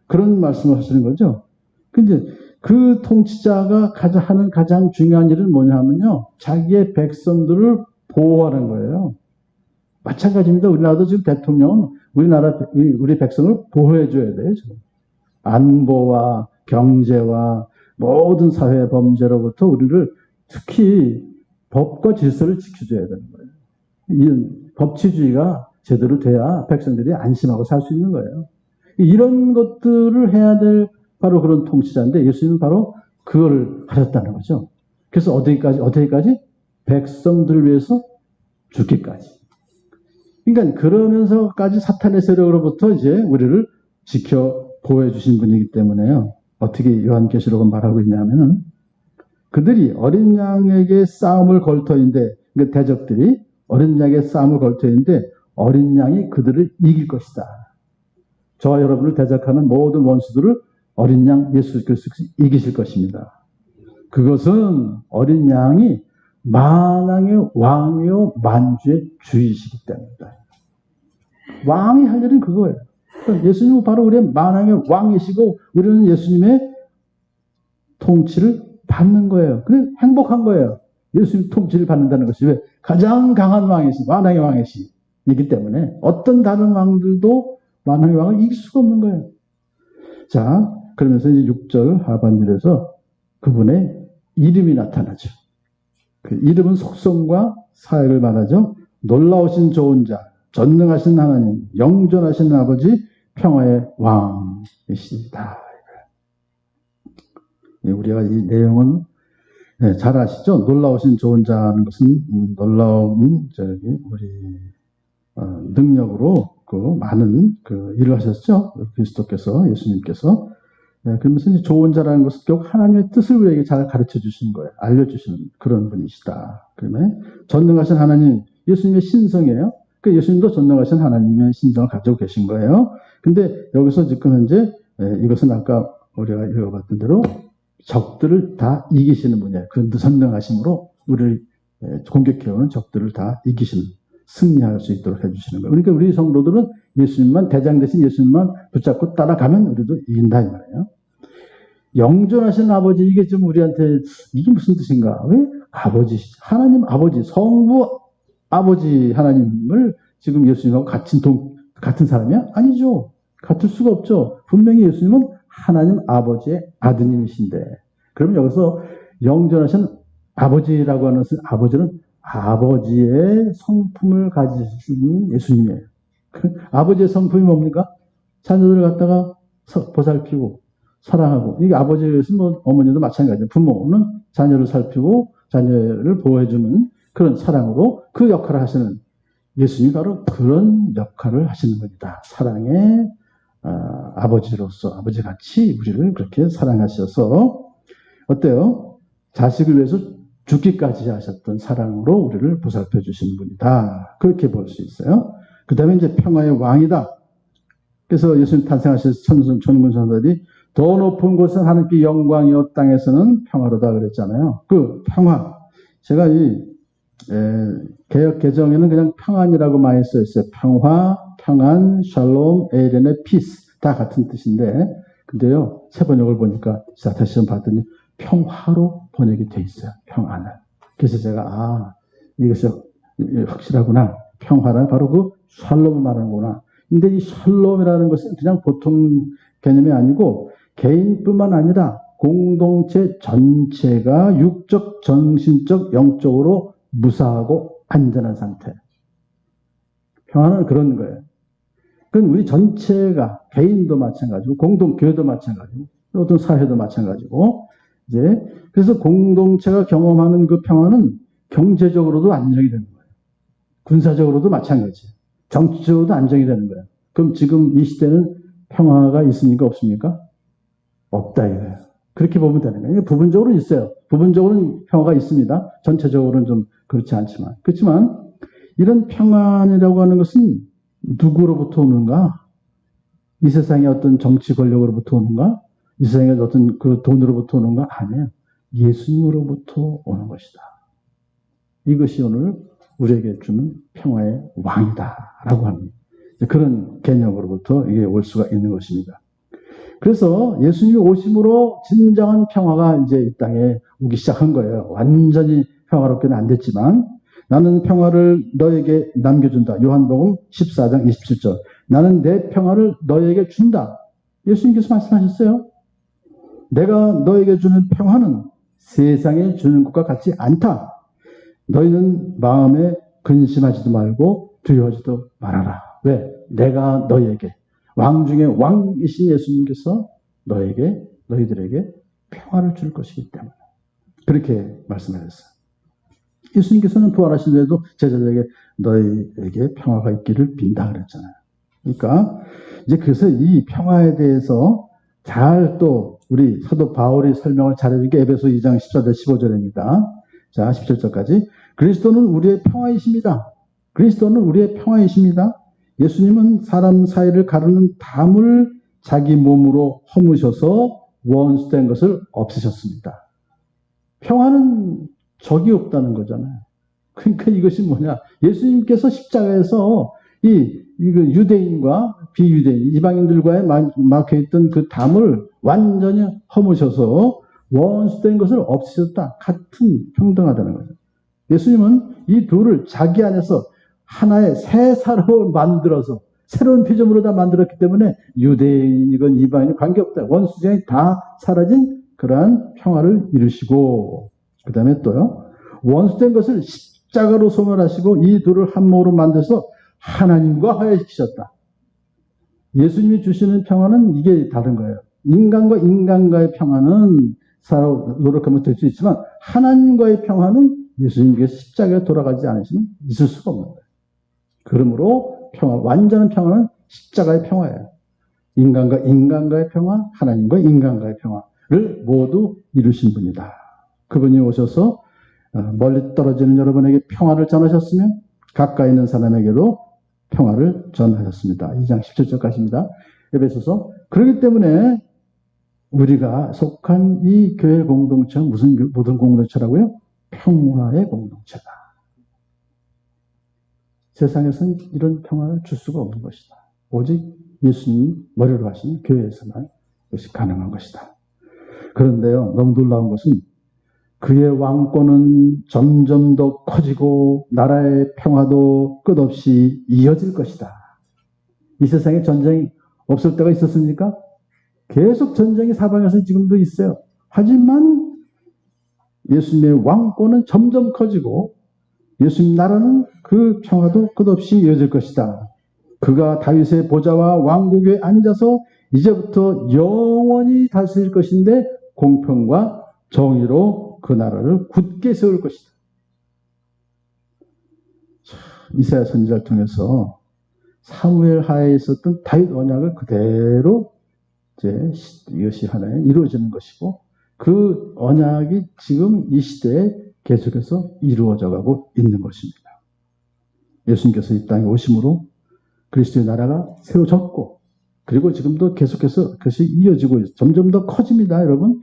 그런 말씀을 하시는 거죠. 근데 그 통치자가 하는 가장 중요한 일은 뭐냐면요. 자기의 백성들을 보호하는 거예요. 마찬가지입니다. 우리나라도 지금 대통령은 우리 백성을 보호해줘야 돼요. 지금. 안보와 경제와 모든 사회 범죄로부터 우리를 특히 법과 질서를 지켜줘야 되는 거예요. 이 법치주의가 제대로 돼야 백성들이 안심하고 살 수 있는 거예요. 이런 것들을 해야 될 바로 그런 통치자인데 예수님은 바로 그걸 하셨다는 거죠. 그래서 어디까지? 백성들을 위해서 죽기까지. 그러니까 그러면서까지 사탄의 세력으로부터 이제 우리를 지켜 보호해 주신 분이기 때문에요. 어떻게 요한계시록은 말하고 있냐면은 그들이 어린 양에게 싸움을 걸 터인데, 그러니까 대적들이 어린 양에게 싸움을 걸 터인데 어린 양이 그들을 이길 것이다. 저와 여러분을 대적하는 모든 원수들을 어린 양 예수 그리스도께서 이기실 것입니다. 그것은 어린 양이 만왕의 왕이요 만주의 주이시기 때문이다. 왕이 할 일은 그거예요. 예수님은 바로 우리의 만왕의 왕이시고 우리는 예수님의 통치를 받는 거예요. 그래 행복한 거예요. 예수님 통치를 받는다는 것이 왜? 가장 강한 왕이시, 만왕의 왕이시기 때문에 어떤 다른 왕들도 만왕의 왕을 이길 수가 없는 거예요. 자, 그러면서 이제 6절 하반절에서 그분의 이름이 나타나죠. 그 이름은 속성과 사역을 말하죠. 놀라우신 좋은 자, 전능하신 하나님, 영존하신 아버지, 평화의 왕이시다. 우리가 이 내용은 잘 아시죠? 놀라우신 좋은 자는 것은 놀라운 우리 능력으로 그 많은 그 일을 하셨죠. 그리스도께서 예수님께서 그러면서 이제 좋은 자라는 것은 결국 하나님의 뜻을 우리에게 잘 가르쳐 주시는 거예요. 알려주시는 그런 분이시다. 그러면 전능하신 하나님, 예수님의 신성이에요. 그 예수님도 전능하신 하나님의 신성을 가지고 계신 거예요. 근데 여기서 지금 현재 이것은 아까 우리가 읽어봤던 대로 적들을 다 이기시는 분이에요. 그 전능하심으로 우리를 공격해오는 적들을 다 이기시는, 승리할 수 있도록 해주시는 거예요. 그러니까 우리 성도들은 예수님만, 대장 대신 예수님만 붙잡고 따라가면 우리도 이긴다 이 말이에요. 영존하신 아버지, 이게 좀 우리한테 이게 무슨 뜻인가? 왜 아버지, 하나님 아버지, 성부 아버지 하나님을 지금 예수님하고 같은 사람이야? 아니죠. 같을 수가 없죠. 분명히 예수님은 하나님 아버지의 아드님이신데, 그러면 여기서 영존하신 아버지라고 하는 것은 아버지는 아버지의 성품을 가지신 예수님이에요. 아버지의 성품이 뭡니까? 자녀들을 갖다가 보살피고 사랑하고, 이게 아버지였으면 뭐 어머니도 마찬가지예요. 부모는 자녀를 살피고 자녀를 보호해주는 그런 사랑으로 그 역할을 하시는 예수님이 바로 그런 역할을 하시는 겁니다. 사랑의 아버지로서, 아버지같이 우리를 그렇게 사랑하셔서 어때요? 자식을 위해서 죽기까지 하셨던 사랑으로 우리를 보살펴 주시는 분이다. 그렇게 볼 수 있어요. 그 다음에 이제 평화의 왕이다. 그래서 예수님 탄생하셔서 천군천사들이 더 높은 곳은 하나님께 영광이요 땅에서는 평화로다 그랬잖아요. 그 평화, 제가 이 개역 개정에는 그냥 평안이라고 많이 써있어요. 평화, 평안, 샬롬, 에이렌의 피스 다 같은 뜻인데, 근데요 세 번역을 보니까 다시 좀 봤더니 평화로 번역이 돼 있어요. 평안을. 그래서 제가 이것이 확실하구나. 평화는 바로 그 샬롬을 말하는구나. 근데 이 샬롬이라는 것은 그냥 보통 개념이 아니고 개인뿐만 아니라 공동체 전체가 육적, 정신적, 영적으로 무사하고 안전한 상태. 평화는 그런 거예요. 그건 우리 전체가, 개인도 마찬가지고 공동교회도 마찬가지고 어떤 사회도 마찬가지고, 이제 그래서 공동체가 경험하는 그 평화는 경제적으로도 안정이 되는 거예요. 군사적으로도 마찬가지예요. 정치적으로도 안정이 되는 거예요. 그럼 지금 이 시대는 평화가 있습니까? 없습니까? 없다 이거예요. 그렇게 보면 되는 거예요. 부분적으로 있어요. 부분적으로는 평화가 있습니다. 전체적으로는 좀 그렇지 않지만. 그렇지만 이런 평안이라고 하는 것은 누구로부터 오는가? 이 세상의 어떤 정치 권력으로부터 오는가? 이 세상의 어떤 그 돈으로부터 오는가? 아니에요. 예수님으로부터 오는 것이다. 이것이 오늘 우리에게 주는 평화의 왕이다라고 하는 그런 개념으로부터 이게 올 수가 있는 것입니다. 그래서 예수님이 오심으로 진정한 평화가 이제 이 땅에 오기 시작한 거예요. 완전히 평화롭게는 안 됐지만 나는 평화를 너에게 남겨준다. 요한복음 14장 27절. 나는 내 평화를 너에게 준다. 예수님께서 말씀하셨어요. 내가 너에게 주는 평화는 세상에 주는 것과 같지 않다. 너희는 마음에 근심하지도 말고 두려워하지도 말아라. 왜? 내가 너희에게 왕 중에 왕이신 예수님께서 너희들에게 평화를 줄 것이기 때문에 그렇게 말씀하셨어요. 예수님께서는 부활하신 후에도 제자들에게 너희에게 평화가 있기를 빈다 그랬잖아요. 그러니까 이제 그래서 이 평화에 대해서 잘 또 우리 사도 바울이 설명을 잘해준 게 에베소 2장 14절 15절입니다. 자, 17절까지. 그리스도는 우리의 평화이십니다. 그리스도는 우리의 평화이십니다. 예수님은 사람 사이를 가르는 담을 자기 몸으로 허무셔서 원수된 것을 없애셨습니다. 평화는 적이 없다는 거잖아요. 그러니까 이것이 뭐냐. 예수님께서 십자가에서 이거 유대인과 비유대인, 이방인들과의 막혀있던 그 담을 완전히 허무셔서 원수된 것을 없애셨다. 같은 평등하다는 거죠. 예수님은 이 둘을 자기 안에서 하나의 새 사람을 만들어서 새로운 피조물로 다 만들었기 때문에 유대인이건 이방인이건 관계없다. 원수쟁이 다 사라진 그러한 평화를 이루시고 그 다음에 또요. 원수된 것을 십자가로 소멸하시고 이 둘을 한 몸으로 만들어서 하나님과 화해시키셨다. 예수님이 주시는 평화는 이게 다른 거예요. 인간과 인간과의 평화는 서로 노력하면 될 수 있지만 하나님과의 평화는 예수님께서 십자가에 돌아가지 않으시면 있을 수가 없는 거예요. 그러므로 완전한 평화는 십자가의 평화예요. 인간과 인간과의 평화, 하나님과 인간과의 평화를 모두 이루신 분이다. 그분이 오셔서 멀리 떨어지는 여러분에게 평화를 전하셨으면 가까이 있는 사람에게도 평화를 전하셨습니다. 2장 17절까지입니다. 에베소서. 그렇기 때문에 우리가 속한 이 교회 공동체는 무슨 공동체라고요? 평화의 공동체다. 세상에서는 이런 평화를 줄 수가 없는 것이다. 오직 예수님이 머리로 하신 교회에서만 이것이 가능한 것이다. 그런데요, 너무 놀라운 것은 그의 왕권은 점점 더 커지고 나라의 평화도 끝없이 이어질 것이다. 이 세상에 전쟁이 없을 때가 있었습니까? 계속 전쟁이 사방에서 지금도 있어요. 하지만 예수님의 왕권은 점점 커지고 예수님 나라는 그 평화도 끝없이 이어질 것이다. 그가 다윗의 보좌와 왕국에 앉아서 이제부터 영원히 다스릴 것인데 공평과 정의로 그 나라를 굳게 세울 것이다. 이사야 선지자를 통해서 사무엘 하에 있었던 다윗 언약을 그대로 이제 이것이 하나에 이루어지는 것이고 그 언약이 지금 이 시대에 계속해서 이루어져 가고 있는 것입니다. 예수님께서 이 땅에 오심으로 그리스도의 나라가 세워졌고 그리고 지금도 계속해서 그것이 이어지고 있어요. 점점 더 커집니다, 여러분.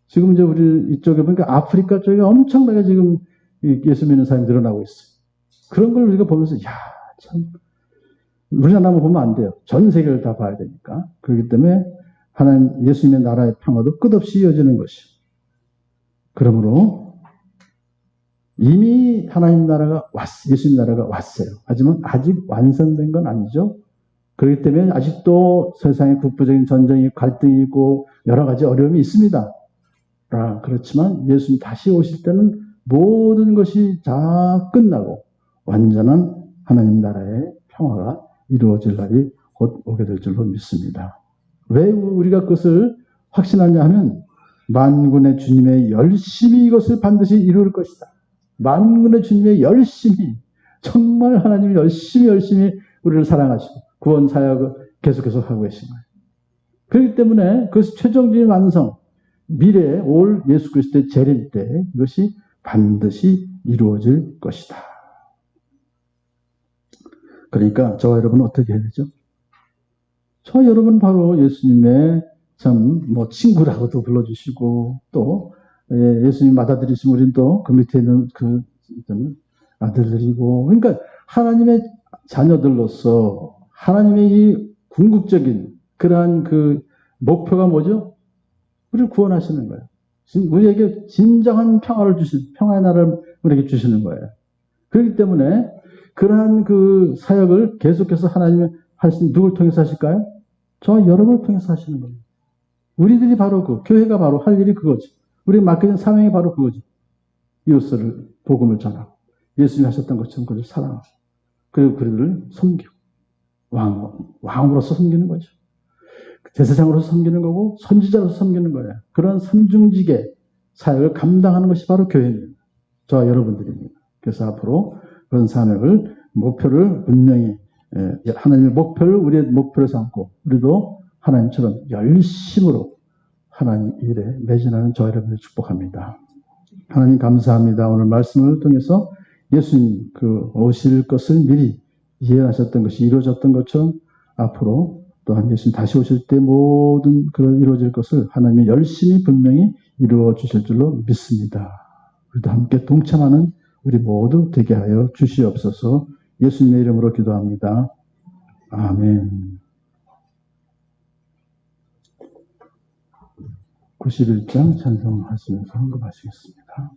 지금 이제 우리 이쪽에 보니까 아프리카 쪽에 엄청나게 지금 예수 믿는 사람이 늘어나고 있어요. 그런 걸 우리가 보면서 야, 참 우리나라만 보면 안 돼요. 전 세계를 다 봐야 되니까. 그렇기 때문에 하나님 예수님의 나라의 평화도 끝없이 이어지는 것이요. 그러므로 이미 하나님 나라가 예수님 나라가 왔어요. 하지만 아직 완성된 건 아니죠. 그렇기 때문에 아직도 세상에 국부적인 전쟁이 갈등이 있고 여러 가지 어려움이 있습니다. 그렇지만 예수님 다시 오실 때는 모든 것이 다 끝나고 완전한 하나님 나라의 평화가 이루어질 날이 곧 오게 될 줄로 믿습니다. 왜 우리가 그것을 확신하냐 하면 만군의 주님의 열심히 이것을 반드시 이룰 것이다. 만군의 주님의 열심히 정말 하나님이 열심히 우리를 사랑하시고 구원 사역을 계속해서 하고 계신 거예요. 그렇기 때문에 그것이 최종적인 완성 미래에 올 예수 그리스도의 재림 때 이것이 반드시 이루어질 것이다. 그러니까 저와 여러분은 어떻게 해야 되죠? 저 여러분 바로 예수님의 참 친구라고도 불러주시고 또 예수님 받아들이시면 우리는 또 그 밑에 있는 그 아들들이고 그러니까 하나님의 자녀들로서 하나님의 이 궁극적인 그러한 그 목표가 뭐죠? 우리를 구원하시는 거예요. 우리에게 진정한 평화를 평화의 나라를 우리에게 주시는 거예요. 그렇기 때문에 그러한 그 사역을 계속해서 하나님이 누굴 통해서 하실까요? 저와 여러분을 통해서 하시는 겁니다. 우리들이 바로 교회가 바로 할 일이 그거지. 우리가 맡겨진 사명이 바로 그거지. 이웃을 복음을 전하고 예수님이 하셨던 것처럼 그들을 사랑하고 그리고 그들을 섬기고 왕으로서 섬기는 거죠. 제사장으로서 섬기는 거고 선지자로서 섬기는 거예요. 그런 삼중직의 사역을 감당하는 것이 바로 교회입니다. 저와 여러분들입니다. 그래서 앞으로 그런 사역을 목표를 분명히 하나님의 목표를 우리의 목표로 삼고 우리도 하나님처럼 열심으로 하나님 일에 매진하는 저와 여러분을 축복합니다. 하나님 감사합니다. 오늘 말씀을 통해서 예수님 오실 것을 미리 예언하셨던 것이 이루어졌던 것처럼 앞으로 또한 예수님 다시 오실 때 모든 그런 이루어질 것을 하나님이 열심히 분명히 이루어 주실 줄로 믿습니다. 우리도 함께 동참하는 우리 모두 되게 하여 주시옵소서. 예수님의 이름으로 기도합니다. 아멘. 91장 찬송하시면서 헌금하시겠습니다.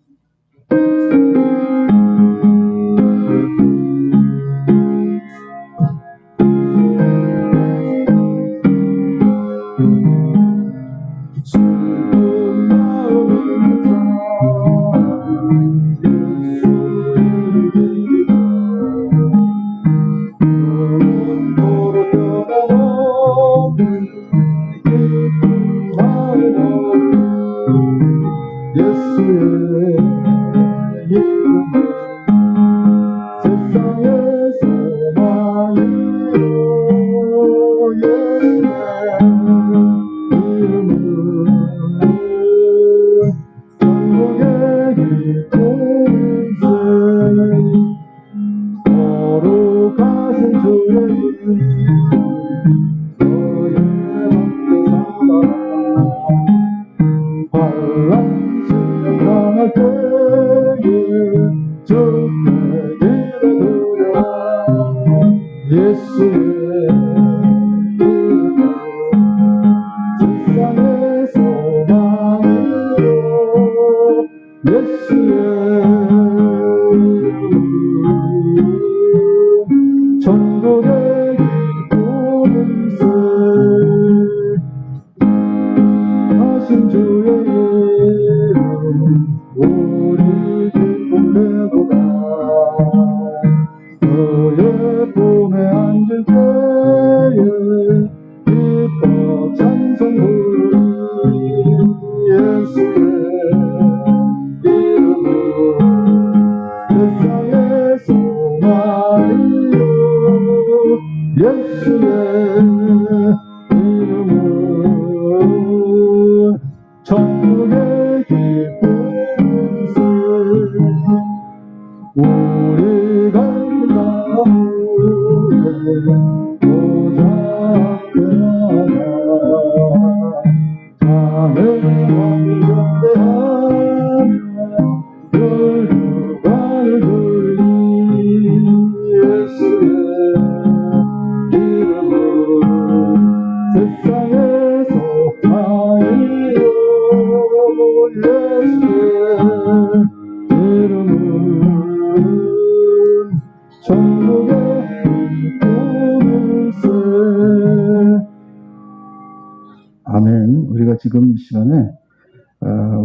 아멘. 우리가 지금 이 시간에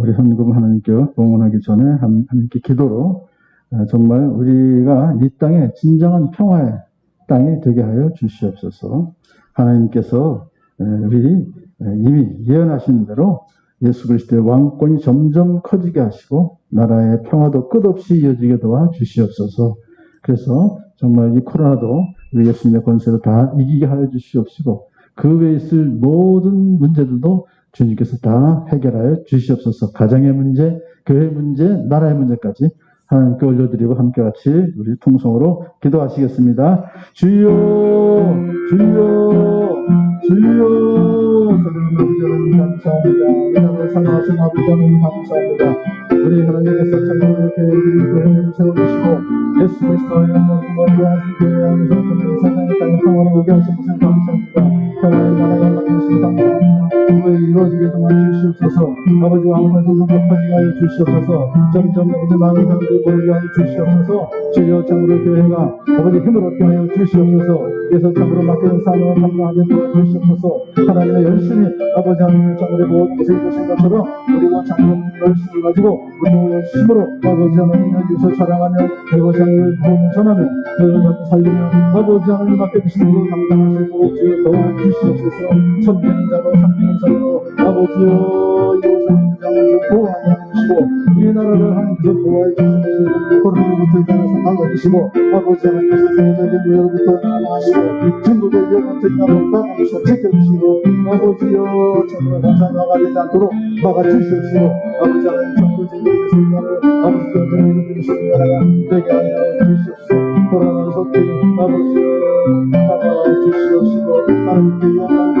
우리 헌금 하나님께 봉헌하기 전에 하나님께 기도로 정말 우리가 이 땅에 진정한 평화의 땅이 되게 하여 주시옵소서. 하나님께서 우리 이미 예언하신 대로 예수 그리스도의 왕권이 점점 커지게 하시고 나라의 평화도 끝없이 이어지게 도와 주시옵소서. 그래서 정말 이 코로나도 우리 예수님의 권세로 다 이기게 하여 주시옵시고 그 외에 있을 모든 문제들도 주님께서 다 해결하여 주시옵소서. 가정의 문제, 교회 문제, 나라의 문제까지 하나님께 올려드리고 함께 같이 우리 통성으로 기도하시겠습니다. 주여, 주여, 주여. 하나님 감사합니다. 하나님의 사랑하신 아버지 하나님 감사합니다. 우리 하나님께서 정말 이렇게 우리 교회를 세워주시고 예수 그리스도의 머리와 교회 안에서 정말 세상의 땅에 평화를 오게 하신 것을 감사합니다. 평화의 나라가 맡기신 감사합니다. 아버지 왕국에서 높아지게 하여 주시옵소서. 점점 아버지 많은 사람들이 모이게 하여 주시옵소서. 주여 참으로 교회가 아버지 힘을 얻게 하여 주시옵소서. 그래서 참으로 맡겨진 사명을 감당하게 도와주시옵소서. 하나님의 열심히 아버지 하나님의 참으로 모든 것을 이루신 것처럼 우리가 참으로 열심을 가지고 우리도 힘으로 아버지 하나님의 유서 자랑하며 아버지 하나님의 복음을 전하며 아버지 살리며 아버지 하나님 맡겨주신 것을 감당할 수 있도록 주여 도와주시옵소서. 선비는 자로 상비는 자로 아버지여 이곳을 장에서 보호하여 주시고 이 나라를 하나님께서 보호해 주시옵소서. 코로나부터 이 나라에서 막아주시고 아버지 하나님께서 세계적인 위협부터 나아가시고 중국의 위협부터 이 나라를 막아주시고 지켜주시고 아버지여 참으로 감사가 되지 않도록 막아주시옵시고 아버지 하나님 정부적인 생각을 아버지여 전해주시는 나라가 되게 하여 주시옵소서. 코로나 속에 아버지여 막아주시옵시고 하나님께 영광을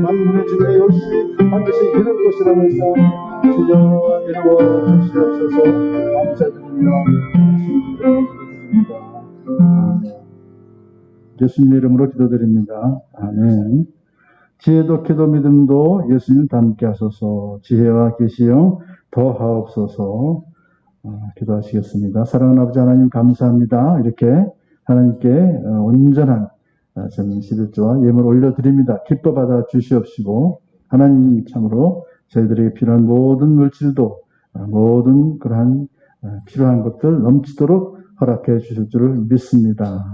만물의 주님의 열심히 반드시 이룰 것이라고 해서 주여 이루어 주시옵소서. 감사드리며 예수님 이름으로 기도드립니다. 아멘. 지혜도 기도 믿음도 예수님 닮게 하소서. 지혜와 계시여 더하옵소서. 기도하시겠습니다. 사랑하는 아버지 하나님 감사합니다. 이렇게 하나님께 온전한 11조와 예물 올려드립니다. 기뻐 받아 주시옵시고 하나님 참으로 저희들에게 필요한 모든 물질도 모든 그러한 필요한 것들 넘치도록 허락해 주실 줄을 믿습니다.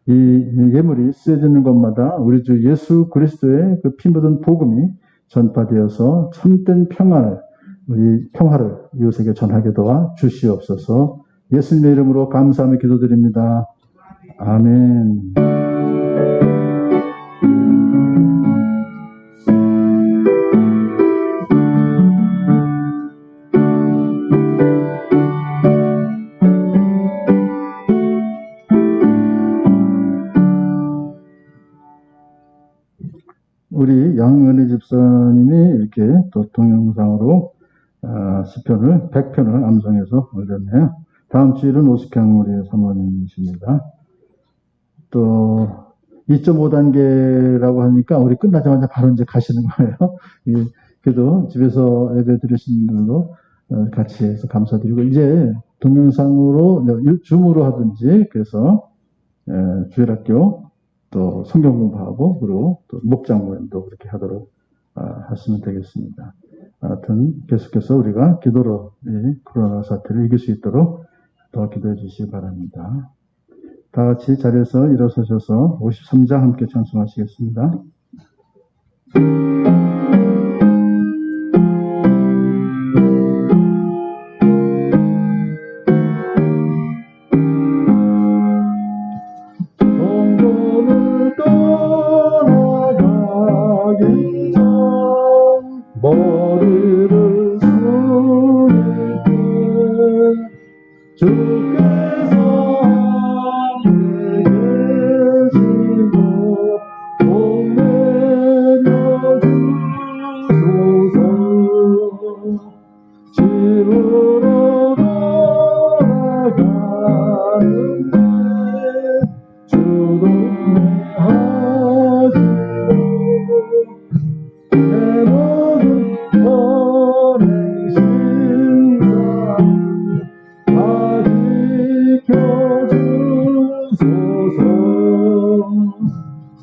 이 예물이 쓰여지는 것마다 우리 주 예수 그리스도의 그 피 묻은 복음이 전파되어서 참된 우리 평화를 이웃에게 전하게 도와 주시옵소서. 예수님의 이름으로 감사하며 기도드립니다. 아멘. 우리 양은희 집사님이 이렇게 또 동영상으로 시편을 100편을 암송해서 올렸네요. 다음 주일은 오숙향 우리 사모님이십니다. 또 2.5단계라고 하니까 우리 끝나자마자 바로 이제 가시는 거예요. 그래도 집에서 예배 드리신 분들도 같이 해서 감사드리고 이제 동영상으로 줌으로 하든지 그래서 주일학교 또 성경 공부하고 그리고 또 목장 모임도 그렇게 하도록 하시면 되겠습니다. 하여튼 계속해서 우리가 기도로 이 코로나 사태를 이길 수 있도록 더 기도해 주시기 바랍니다. 다 같이 자리에서 일어서셔서 53장 함께 찬송하시겠습니다. 성도를 떠나가기 전 머리를 숙일 때 주께서 함께 계시고 복내려 주소서. 집으로 돌아가는데 주동하시고 내 모든 보내신 삶 다 지켜주소서.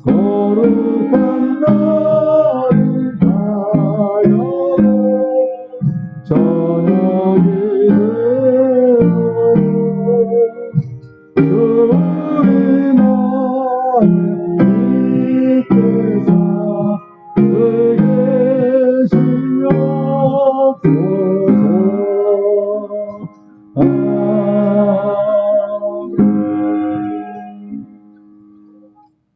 거룩한 날이 가요 저녁이 되고 우리 마음 밑에서 늘 계시옵소서. 아멘.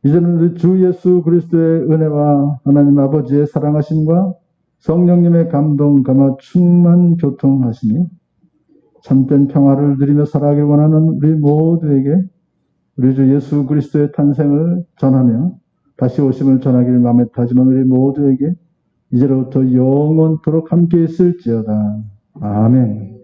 이제는 주 예수 그리스도의 은혜와 하나님 아버지의 사랑하심과 성령님의 감동 감화 충만 교통하심이 참된 평화를 누리며 살아가길 원하는 우리 모두에게 우리 주 예수 그리스도의 탄생을 전하며 다시 오심을 전하기를 마음에 타지만 우리 모두에게 이제로부터 영원토록 함께 있을지어다. 아멘.